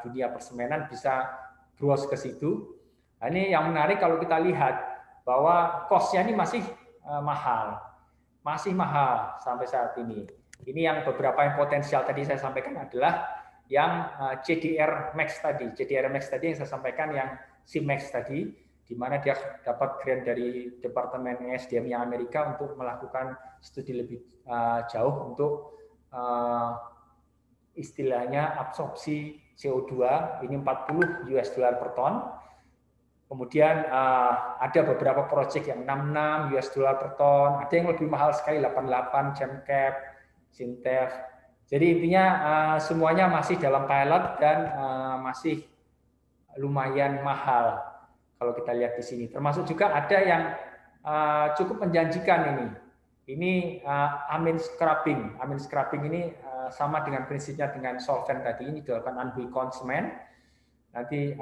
dunia persemenan bisa browse ke situ. Nah, ini yang menarik kalau kita lihat bahwa cost-nya ini masih mahal sampai saat ini. Ini yang beberapa yang potensial tadi saya sampaikan adalah yang CDR Max tadi. CDR Max tadi yang saya sampaikan yang C-Max tadi, di mana dia dapat grant dari Departemen ESDM-nya Amerika untuk melakukan studi lebih jauh untuk istilahnya absorpsi CO2, ini $40 per ton. Kemudian ada beberapa proyek yang $66 per ton, ada yang lebih mahal sekali 88, Chemcap, Sintef. Jadi intinya semuanya masih dalam pilot dan masih lumayan mahal kalau kita lihat di sini. Termasuk juga ada yang cukup menjanjikan ini. Ini amine scrubbing. Amine scrubbing ini sama dengan prinsipnya dengan solvent tadi, ini dilakukan unbound cement. Nanti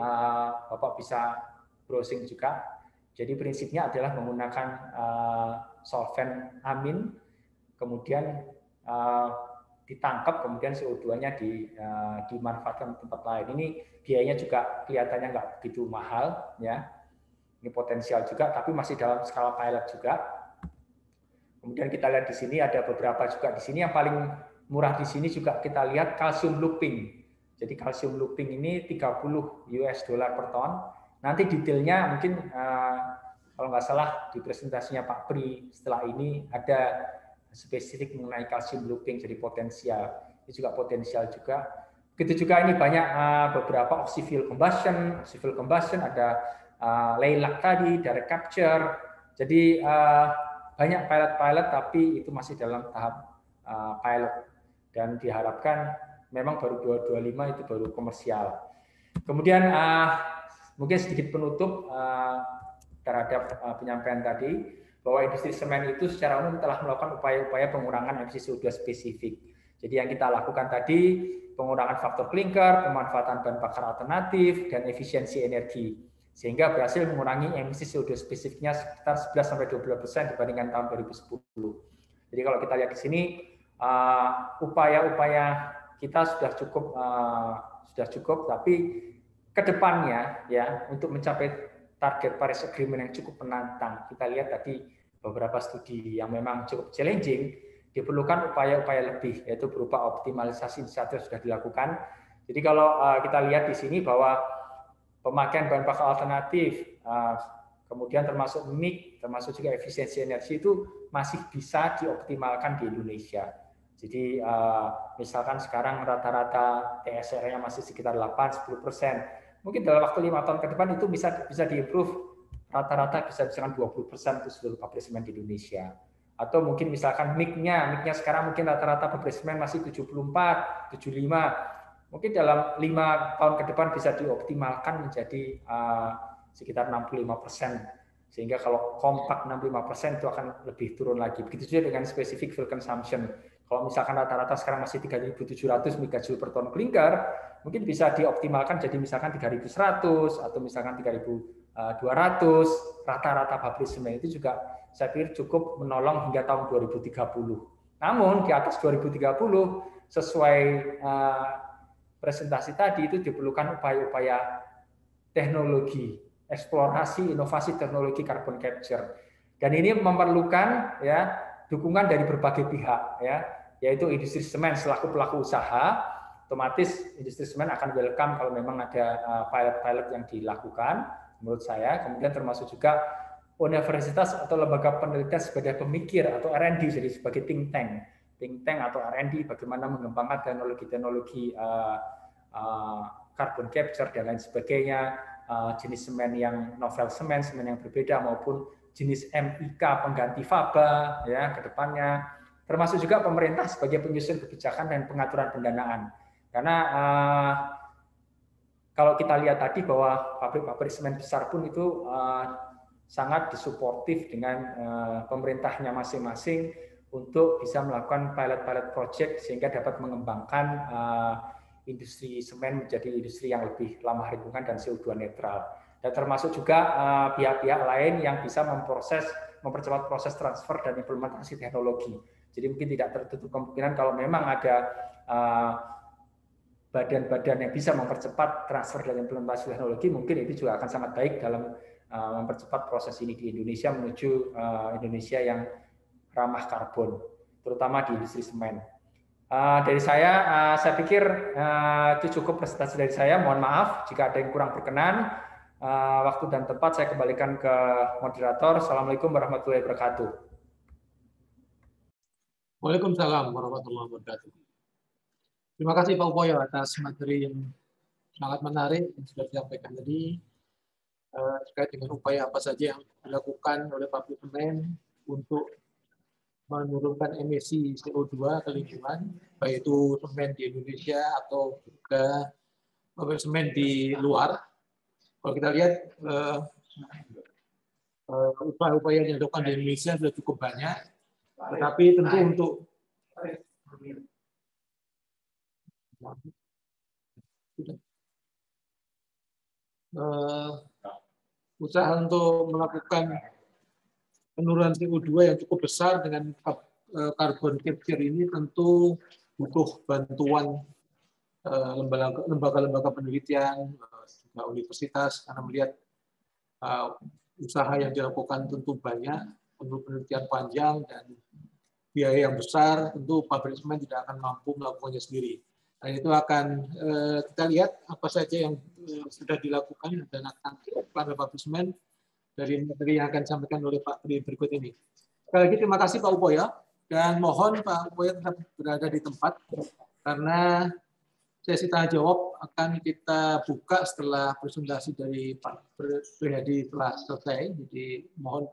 Bapak bisa browsing juga. Jadi prinsipnya adalah menggunakan solvent amin, kemudian ditangkap, kemudian CO2-nya dimanfaatkan di tempat lain. Ini biayanya juga kelihatannya nggak begitu mahal, ya. Ini potensial juga, tapi masih dalam skala pilot juga. Kemudian kita lihat di sini ada beberapa juga di sini yang paling murah di sini juga kita lihat calcium looping. Jadi calcium looping ini $30 per ton. Nanti detailnya mungkin kalau nggak salah di presentasinya Pak Pri setelah ini ada spesifik mengenai calcium looping, jadi potensial. Ini juga potensial juga. Begitu juga ini banyak beberapa civil combustion ada laylac tadi, direct capture. Jadi banyak pilot tapi itu masih dalam tahap pilot dan diharapkan memang baru 2025 itu baru komersial. Kemudian mungkin sedikit penutup terhadap penyampaian tadi bahwa industri semen itu secara umum telah melakukan upaya-upaya pengurangan emisi CO2 spesifik. Jadi yang kita lakukan tadi pengurangan faktor klinker, pemanfaatan bahan bakar alternatif, dan efisiensi energi. Sehingga berhasil mengurangi emisi CO2 spesifiknya sekitar 11-12% dibandingkan tahun 2010. Jadi kalau kita lihat di sini, upaya-upaya kita sudah cukup, tapi kedepannya ya untuk mencapai target Paris Agreement yang cukup menantang. Kita lihat tadi beberapa studi yang memang cukup challenging, diperlukan upaya-upaya lebih, yaitu berupa optimalisasi inisiatif sudah dilakukan. Jadi kalau kita lihat di sini bahwa pemakaian bahan bakar alternatif, kemudian termasuk MIC, termasuk juga efisiensi energi itu masih bisa dioptimalkan di Indonesia. Jadi misalkan sekarang rata-rata TSR-nya masih sekitar 8-10%. Mungkin dalam waktu 5 tahun ke depan itu bisa diimprove rata-rata bisa misalkan 20% untuk seluruh pabrik semen di Indonesia. Atau mungkin misalkan MIC-nya sekarang mungkin rata-rata pabrik semen masih 74, 75. Mungkin dalam 5 tahun ke depan bisa dioptimalkan menjadi sekitar 65%. Sehingga kalau kompak 65% itu akan lebih turun lagi. Begitu juga dengan specific fuel consumption. Kalau misalkan rata-rata sekarang masih 3.700 megajoule per ton klinker, mungkin bisa dioptimalkan jadi misalkan 3.100 atau misalkan 3.200. Rata-rata pabrik semen itu juga saya pikir cukup menolong hingga tahun 2030. Namun di atas 2030 sesuai presentasi tadi itu diperlukan upaya-upaya teknologi, eksplorasi, inovasi teknologi carbon capture. Dan ini memerlukan ya dukungan dari berbagai pihak ya, yaitu industri semen selaku pelaku usaha. Otomatis industri semen akan welcome kalau memang ada pilot-pilot yang dilakukan menurut saya. Kemudian termasuk juga universitas atau lembaga penelitian sebagai pemikir atau R&D, jadi sebagai think tank atau R&D bagaimana mengembangkan teknologi-teknologi carbon capture dan lain sebagainya, jenis semen yang novel semen yang berbeda maupun jenis MIK pengganti faba ya ke depannya, termasuk juga pemerintah sebagai penyusun kebijakan dan pengaturan pendanaan. Karena kalau kita lihat tadi bahwa pabrik-pabrik semen besar pun itu sangat disuportif dengan pemerintahnya masing-masing untuk bisa melakukan pilot project sehingga dapat mengembangkan industri semen menjadi industri yang lebih ramah lingkungan dan CO2 netral. Dan termasuk juga pihak-pihak lain yang bisa mempercepat proses transfer dan implementasi teknologi. Jadi mungkin tidak tertutup kemungkinan kalau memang ada badan-badan yang bisa mempercepat transfer dan implementasi teknologi, mungkin itu juga akan sangat baik dalam mempercepat proses ini di Indonesia menuju Indonesia yang ramah karbon, terutama di industri semen. Dari saya pikir itu cukup presentasi dari saya. Mohon maaf jika ada yang kurang berkenan. Waktu dan tempat saya kembalikan ke moderator. Assalamualaikum warahmatullahi wabarakatuh. Waalaikumsalam warahmatullahi wabarakatuh. Terima kasih Pak Upoyo atas materi yang sangat menarik yang sudah disampaikan tadi terkait dengan upaya apa saja yang dilakukan oleh pabrik semen untuk menurunkan emisi CO2 ke lingkungan, baik itu semen di Indonesia atau juga pabrik semen di luar. Kalau kita lihat upaya-upaya yang dilakukan di Indonesia sudah cukup banyak, tetapi tentu untuk usaha untuk melakukan penurunan CO2 yang cukup besar dengan carbon capture ini tentu butuh bantuan lembaga-lembaga penelitian, juga universitas, karena melihat usaha yang dilakukan tentu banyak, perlu penelitian panjang dan biaya yang besar, tentu pabrik semen tidak akan mampu melakukannya sendiri. Dan itu akan kita lihat apa saja yang sudah dilakukan dan akan dilakukan oleh pabrik semen dari materi yang akan disampaikan oleh Pak Pri berikut ini. Sekali lagi terima kasih Pak Upoyo, dan mohon Pak Upoyo tetap berada di tempat karena sesi tanya jawab akan kita buka setelah presentasi dari Pak Prihaadi telah selesai. Jadi mohon